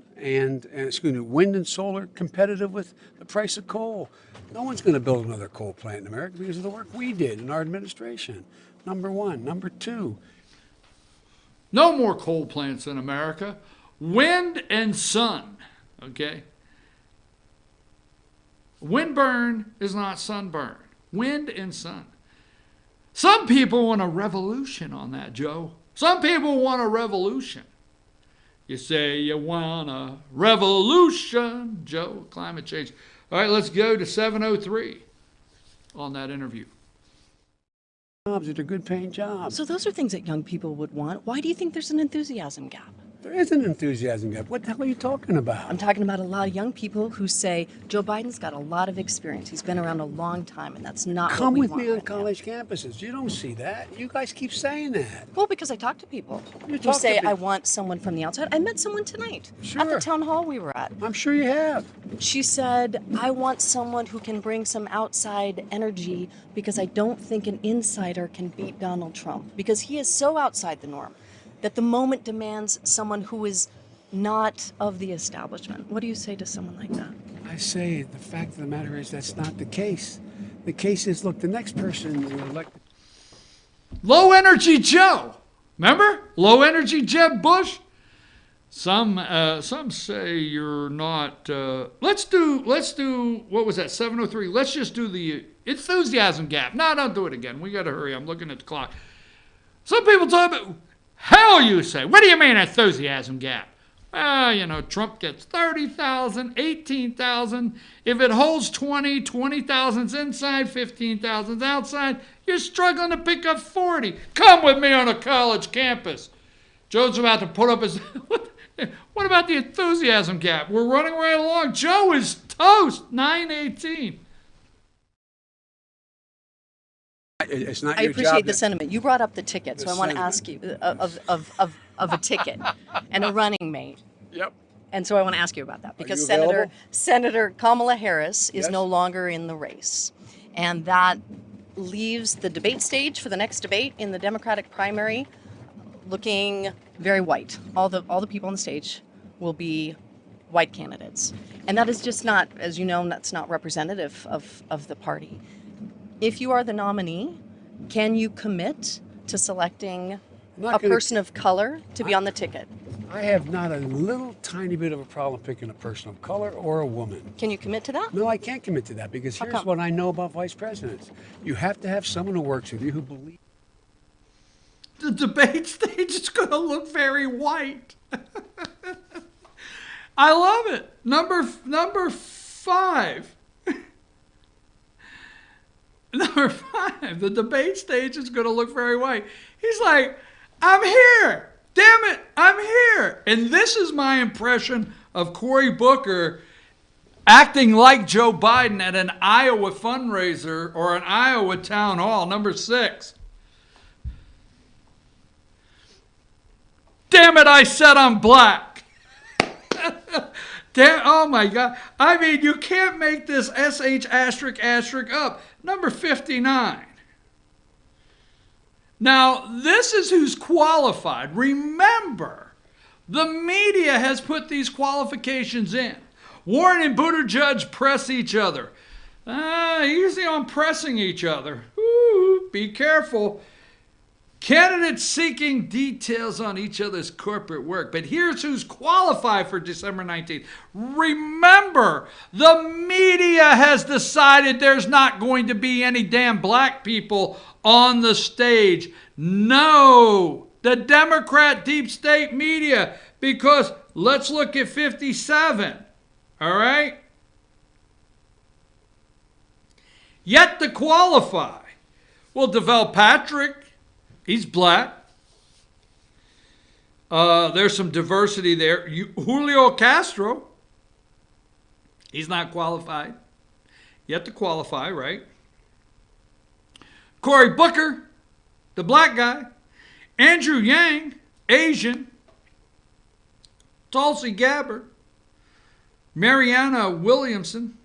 and solar competitive with the price of coal. No one's going to build another coal plant in America because of the work we did in our administration. Number one. Number two. No more coal plants in America. Wind and sun, okay? Windburn is not sunburn. Wind and sun. Some people want a revolution on that, Joe. Some people want a revolution. You say you want a revolution, Joe, climate change. All right, let's go to 703 on that interview. Jobs that are good paying jobs. So those are things that young people would want. Why do you think there's an enthusiasm gap? There is an enthusiasm gap. What the hell are you talking about? I'm talking about a lot of young people who say Joe Biden's got a lot of experience. He's been around a long time, and that's not Come what we with want me on right college campuses. You don't see that. You guys keep saying that. Well, because I talk to people You who talk say, to people. I want someone from the outside. I met someone tonight at Sure. the town hall we were at. I'm sure you have. She said, I want someone who can bring some outside energy because I don't think an insider can beat Donald Trump, because he is so outside the norm that the moment demands someone who is not of the establishment. What do you say to someone like that? I say the fact of the matter is that's not the case. The case is, look, the next person you elect. Low energy Joe. Remember? Low energy Jeb Bush. Some say you're not. Let's do. What was that? 703. Let's just do the enthusiasm gap. No, don't do it again. We got to hurry. I'm looking at the clock. Some people talk about. Hell, you say. What do you mean enthusiasm gap? Trump gets 30,000, 18,000. If it holds 20,000's inside, 15,000's outside. You're struggling to pick up 40. Come with me on a college campus. Joe's about to put up his. What about the enthusiasm gap? We're running right along. Joe is toast. 918. It's not I your appreciate job the to- sentiment. You brought up the ticket, so The I want to sentiment. ask you of a ticket and a running mate. Yep. And so I want to ask you about that because you available? Senator Kamala Harris is Yes. no longer in the race, and that leaves the debate stage for the next debate in the Democratic primary looking very white. All the people on the stage will be white candidates, and that is just not, as you know, that's not representative of the party. If you are the nominee, can you commit to selecting not a gonna- person of color to be on the ticket? I have not a little tiny bit of a problem picking a person of color or a woman. Can you commit to that? No, I can't commit to that because How here's come? what I know about vice presidents. You have to have someone who works with you who believes. The debate stage is going to look very white. I love it. Number 5. Number 5. The debate stage is going to look very white. He's like, I'm here. Damn it, I'm here. And this is my impression of Cory Booker acting like Joe Biden at an Iowa fundraiser or an Iowa town hall. Number 6. Damn it, I said I'm black. Damn, oh my God. I mean, you can't make this SH asterisk up. Number 59. Now, this is who's qualified. Remember, the media has put these qualifications in. Warren and Buttigieg press each other. Easy on pressing each other. Ooh, be careful. Candidates seeking details on each other's corporate work. But here's who's qualified for December 19th. Remember, the media has decided there's not going to be any damn black people on the stage. No, the Democrat deep state media, because let's look at 57. All right? Yet to qualify. Well, Deval Patrick, he's black. There's some diversity there. Julio Castro, he's not qualified. Yet to qualify, right? Cory Booker, the black guy. Andrew Yang, Asian. Tulsi Gabbard. Mariana Williamson.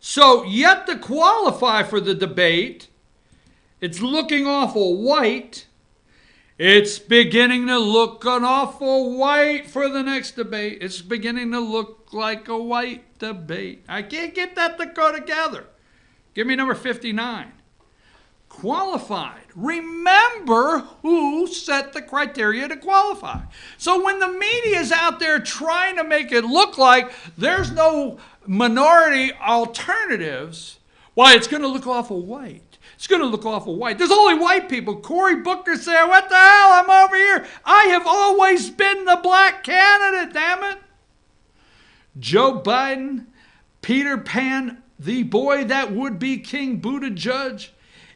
So, yet to qualify for the debate, it's looking awful white. It's beginning to look an awful white for the next debate. It's beginning to look like a white debate. I can't get that to go together. Give me number 59. Qualified. Remember who set the criteria to qualify. So when the media is out there trying to make it look like there's no minority alternatives, why, it's going to look awful white. It's going to look awful white. There's only white people. Cory Booker said, what the hell? I'm over here. I have always been the black candidate, damn it. Joe Biden, Peter Pan, the boy that would be King Buttigieg,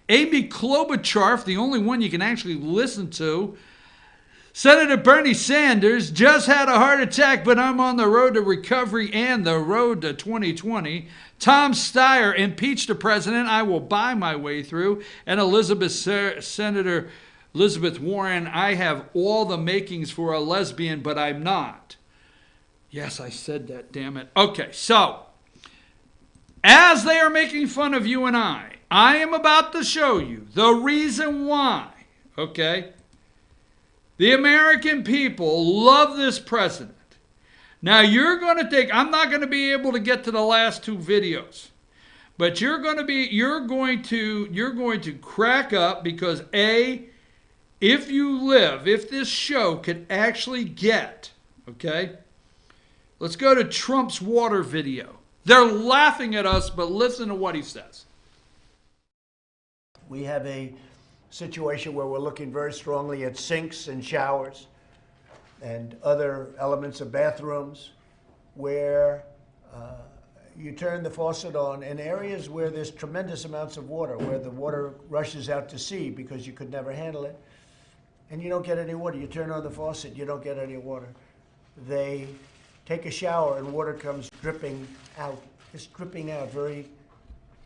Amy Klobuchar, the only one you can actually listen to. Senator Bernie Sanders just had a heart attack, but I'm on the road to recovery and the road to 2020. Tom Steyer impeached the president. I will buy my way through. And Senator Elizabeth Warren, I have all the makings for a lesbian, but I'm not. Yes, I said that, damn it. Okay, so as they are making fun of you and I am about to show you the reason why, okay? The American people love this president. Now you're going to take, I'm not going to be able to get to the last two videos, but you're going to crack up because if this show could actually get, okay? Let's go to Trump's water video. They're laughing at us, but listen to what he says. We have a situation where we're looking very strongly at sinks and showers and other elements of bathrooms where you turn the faucet on in areas where there's tremendous amounts of water, where the water rushes out to sea because you could never handle it, and you don't get any water. You turn on the faucet, you don't get any water. They take a shower and water comes dripping out, just dripping out, very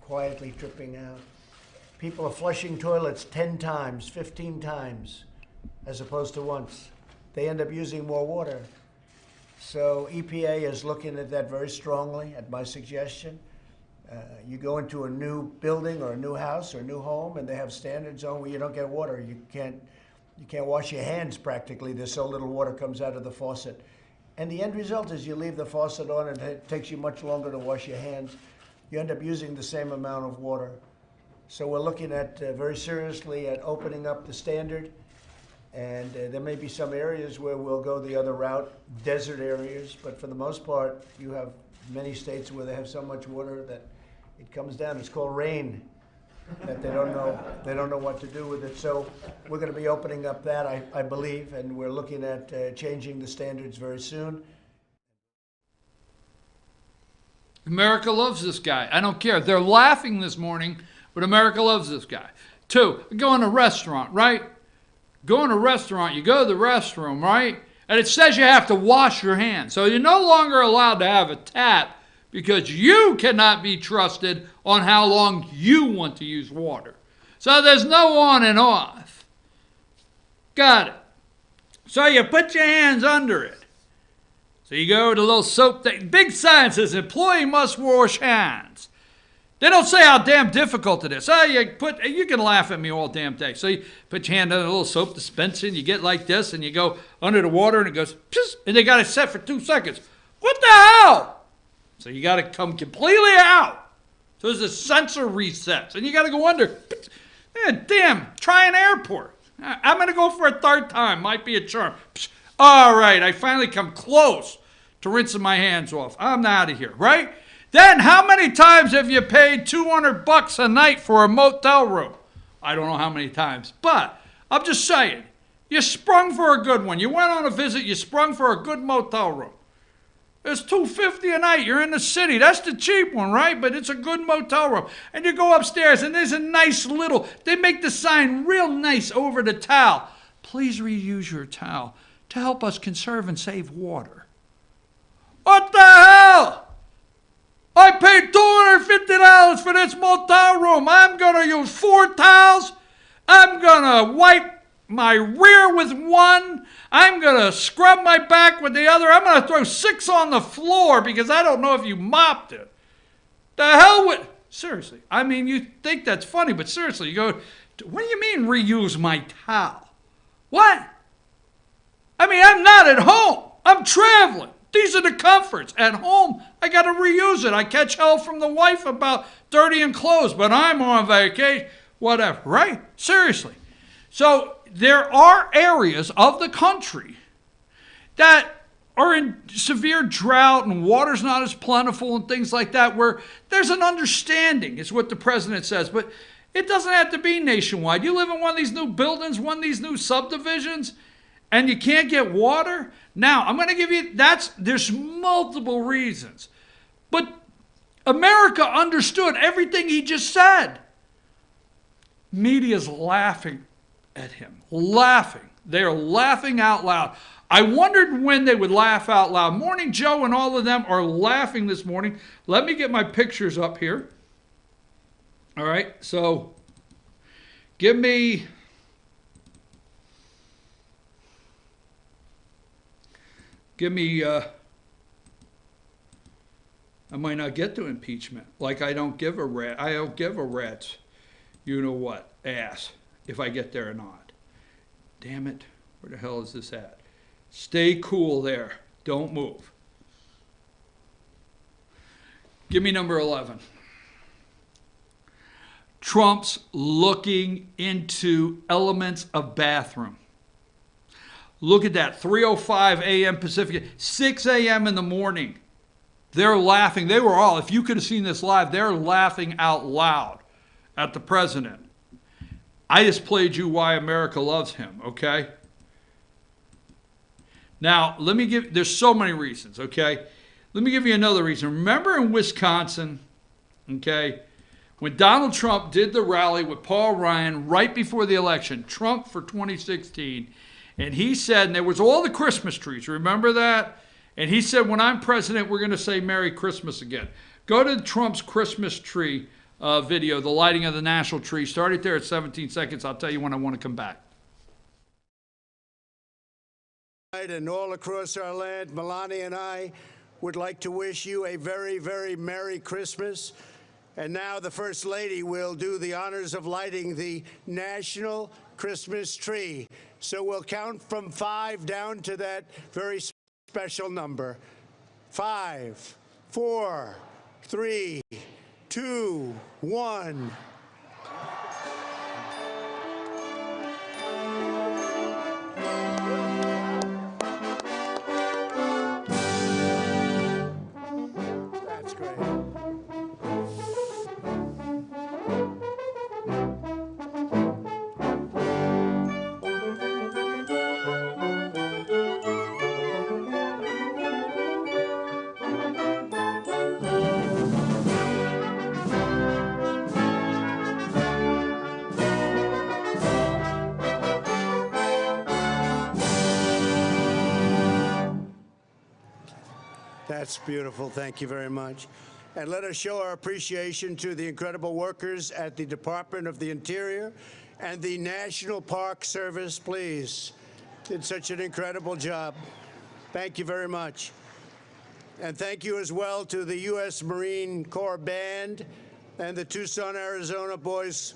quietly dripping out. People are flushing toilets 10 times, 15 times, as opposed to once. They end up using more water. So EPA is looking at that very strongly, at my suggestion. You go into a new building or a new house or a new home, and they have standards on where you don't get water. You can't wash your hands practically. There's so little water comes out of the faucet. And the end result is you leave the faucet on, and it takes you much longer to wash your hands. You end up using the same amount of water. So we're looking at very seriously at opening up the standard, and there may be some areas where we'll go the other route, desert areas, but for the most part, you have many states where they have so much water that it comes down. It's called rain, that they don't know what to do with it. So we're going to be opening up that, I believe, and we're looking at changing the standards very soon. America loves this guy. I don't care. They're laughing this morning, but America loves this guy. 2, go in a restaurant, right? Go in a restaurant, you go to the restroom, right? And it says you have to wash your hands. So you're no longer allowed to have a tap because you cannot be trusted on how long you want to use water. So there's no on and off. Got it. So you put your hands under it. So you go to the little soap thing. Big sign says employee must wash hands. They don't say how damn difficult it is. So you can laugh at me all damn day. So you put your hand on a little soap dispenser and you get like this and you go under the water and it goes, psh, and they got it set for 2 seconds. What the hell? So you got to come completely out. So there's a sensor resets and you got to go under. Damn, try an airport. I'm going to go for a 3rd time. Might be a charm. Psh, all right, I finally come close to rinsing my hands off. I'm out of here, right? Then how many times have you paid $200 a night for a motel room? I don't know how many times, but I'm just saying, you sprung for a good one. You went on a visit, you sprung for a good motel room. It's $250 a night. You're in the city. That's the cheap one, right? But it's a good motel room. And you go upstairs, and there's a nice little, they make the sign real nice over the towel. Please reuse your towel to help us conserve and save water. What the hell? I paid $250 for this motel room. I'm going to use 4 towels. I'm going to wipe my rear with one. I'm going to scrub my back with the other. I'm going to throw 6 on the floor because I don't know if you mopped it. The hell with... Seriously. I mean, you think that's funny, but seriously, you go, what do you mean reuse my towel? What? I mean, I'm not at home. I'm traveling. These are the comforts. At home, I got to reuse it. I catch hell from the wife about dirtying clothes, but I'm on vacation. Whatever, right? Seriously. So there are areas of the country that are in severe drought and water's not as plentiful and things like that, where there's an understanding, is what the president says. But it doesn't have to be nationwide. You live in one of these new buildings, one of these new subdivisions, and you can't get water. Now, I'm going to give you, there's multiple reasons. But America understood everything he just said. Media's laughing at him, laughing. They're laughing out loud. I wondered when they would laugh out loud. Morning Joe and all of them are laughing this morning. Let me get my pictures up here. All right, so give me... I might not get to impeachment. Like I don't give a rat's you-know-what ass if I get there or not. Damn it. Where the hell is this at? Stay cool there. Don't move. Give me number 11. Trump's looking into elements of bathroom. Look at that, 3:05 a.m. Pacific, 6 a.m. in the morning. They're laughing. They were all, if you could have seen this live, they're laughing out loud at the president. I just played you why America loves him, okay? Now, there's so many reasons, okay? Let me give you another reason. Remember in Wisconsin, okay, when Donald Trump did the rally with Paul Ryan right before the election, Trump for 2016, and he said, and there was all the Christmas trees, remember that? And he said, when I'm president, we're going to say Merry Christmas again. Go to Trump's Christmas tree video, the lighting of the national tree. Start it there at 17 seconds. I'll tell you when I want to come back. And all across our land, Melania and I would like to wish you a very, very Merry Christmas. And now the First Lady will do the honors of lighting the National Christmas tree. So we'll count from 5 down to that very special number. 5, 4, 3, 2, 1. That's great. That's beautiful. Thank you very much. And let us show our appreciation to the incredible workers at the Department of the Interior and the National Park Service, please. Did such an incredible job. Thank you very much. And thank you as well to the U.S. Marine Corps Band and the Tucson, Arizona Boys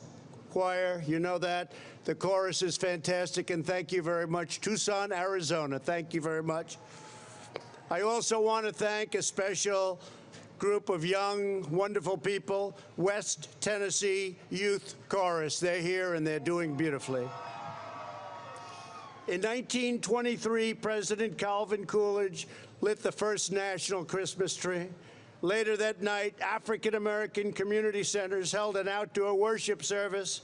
Choir. You know that. The chorus is fantastic, and thank you very much. Tucson, Arizona, thank you very much. I also want to thank a special group of young, wonderful people, West Tennessee Youth Chorus. They're here and they're doing beautifully. In 1923, President Calvin Coolidge lit the first national Christmas tree. Later that night, African-American community centers held an outdoor worship service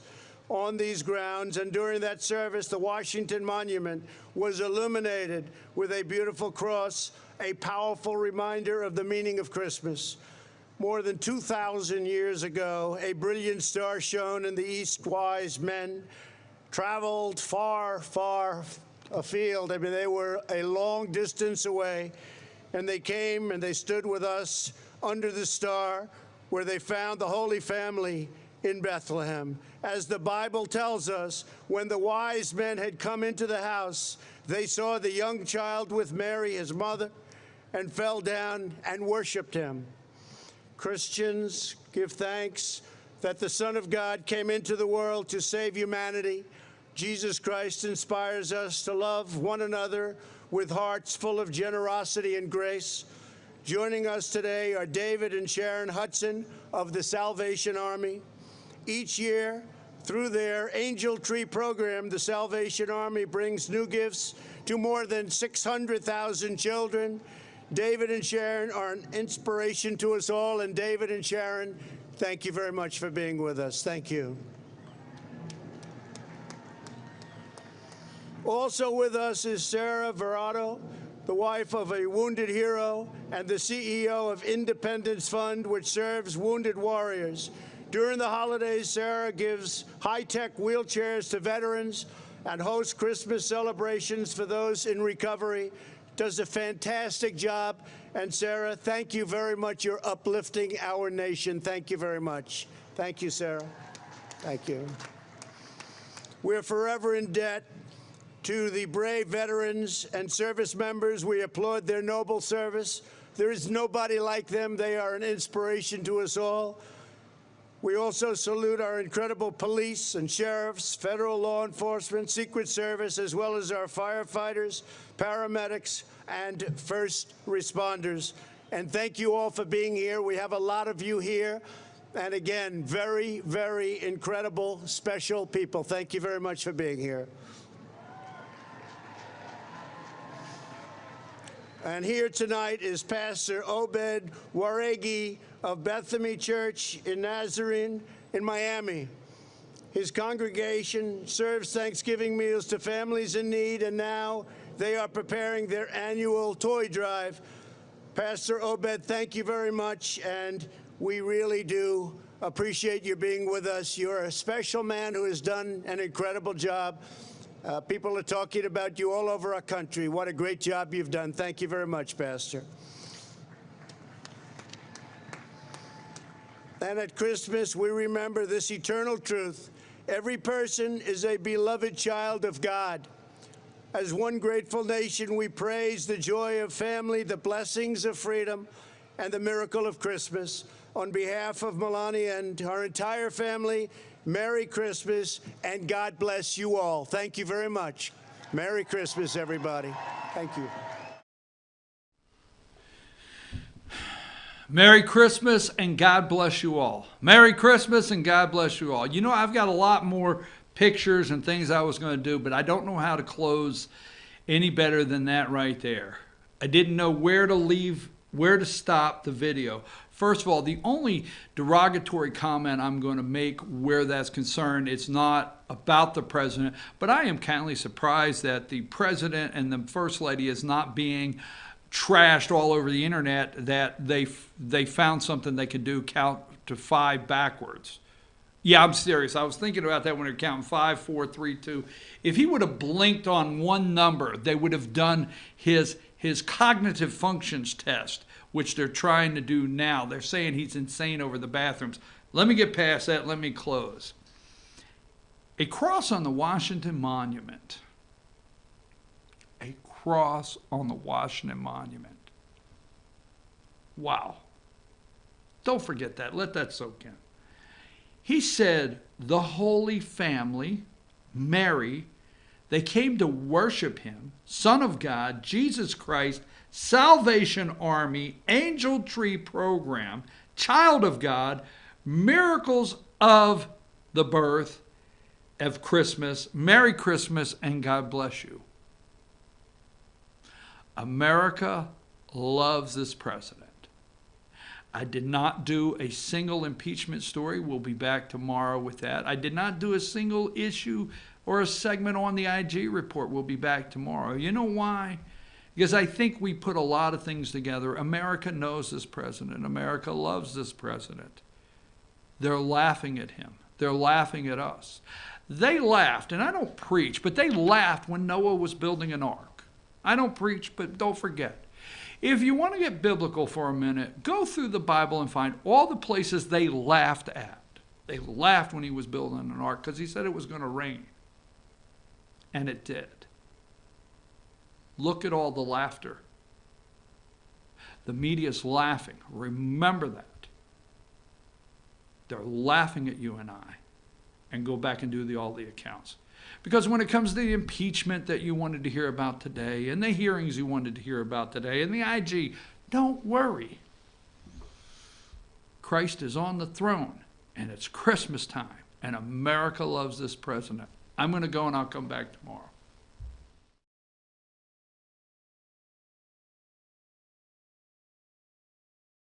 on these grounds, and during that service, the Washington Monument was illuminated with a beautiful cross, a powerful reminder of the meaning of Christmas. More than 2,000 years ago, a brilliant star shone in the east. Wise men traveled far, far afield. I mean, they were a long distance away, and they came and they stood with us under the star where they found the Holy Family in Bethlehem. As the Bible tells us, when the wise men had come into the house, they saw the young child with Mary, his mother, and fell down and worshiped him. Christians give thanks that the Son of God came into the world to save humanity, Jesus Christ inspires us to love one another with hearts full of generosity and grace. Joining us today are David and Sharon Hudson of the Salvation Army. Each year, through their Angel Tree program, the Salvation Army brings new gifts to more than 600,000 children. David and Sharon are an inspiration to us all, and David and Sharon, thank you very much for being with us. Thank you. Also with us is Sarah Verado, the wife of a wounded hero and the CEO of Independence Fund, which serves wounded warriors. During the holidays, Sarah gives high-tech wheelchairs to veterans and hosts Christmas celebrations for those in recovery. Does a fantastic job. And Sarah, thank you very much. You're uplifting our nation. Thank you very much. Thank you, Sarah. Thank you. We're forever in debt to the brave veterans and service members. We applaud their noble service. There is nobody like them. They are an inspiration to us all. We also salute our incredible police and sheriffs, federal law enforcement, Secret Service, as well as our firefighters, paramedics, and first responders. And thank you all for being here. We have a lot of you here. And again, very, very incredible, special people. Thank you very much for being here. And here tonight is Pastor Obed Waregi of Bethany Church in Nazarene in Miami. His congregation serves Thanksgiving meals to families in need, and now they are preparing their annual toy drive. Pastor Obed, thank you very much, and we really do appreciate you being with us. You're a special man who has done an incredible job. People are talking about you all over our country. What a great job you've done. Thank you very much, Pastor. And at Christmas, we remember this eternal truth. Every person is a beloved child of God. As one grateful nation, we praise the joy of family, the blessings of freedom, and the miracle of Christmas. On behalf of Melania and our entire family, Merry Christmas, and God bless you all. Thank you very much. Merry Christmas, everybody. Thank you. Merry Christmas, and God bless you all. Merry Christmas, and God bless you all. You know, I've got a lot more pictures and things I was going to do, but I don't know how to close any better than that right there. I didn't know where to stop the video. First of all, the only derogatory comment I'm going to make where that's concerned, it's not about the president, but I am kindly surprised that the president and the first lady is not being trashed all over the internet that they found something they could do, count to 5 backwards. Yeah, I'm serious. I was thinking about that when they're counting 5, 4, 3, 2. If he would have blinked on one number, they would have done his cognitive functions test, which they're trying to do now. They're saying he's insane over the bathrooms. Let me get past that. Let me close. A cross on the Washington Monument. A cross on the Washington Monument. Wow. Don't forget that. Let that soak in. He said the Holy Family, Mary, they came to worship him, Son of God, Jesus Christ, Salvation Army, Angel Tree Program, Child of God, miracles of the birth of Christmas, Merry Christmas, and God bless you. America loves this president. I did not do a single impeachment story. We'll be back tomorrow with that. I did not do a single issue or a segment on the IG report. We'll be back tomorrow. You know why? Because I think we put a lot of things together. America knows this president. America loves this president. They're laughing at him. They're laughing at us. They laughed, and I don't preach, but they laughed when Noah was building an ark. I don't preach, but don't forget. If you want to get biblical for a minute, go through the Bible and find all the places they laughed at. They laughed when he was building an ark because he said it was going to rain. And it did. Look at all the laughter. The media's laughing. Remember that. They're laughing at you and I. And go back and do all the accounts. Because when it comes to the impeachment that you wanted to hear about today, and the hearings you wanted to hear about today, and the IG, don't worry. Christ is on the throne, and it's Christmas time, and America loves this president. I'm going to go, and I'll come back tomorrow.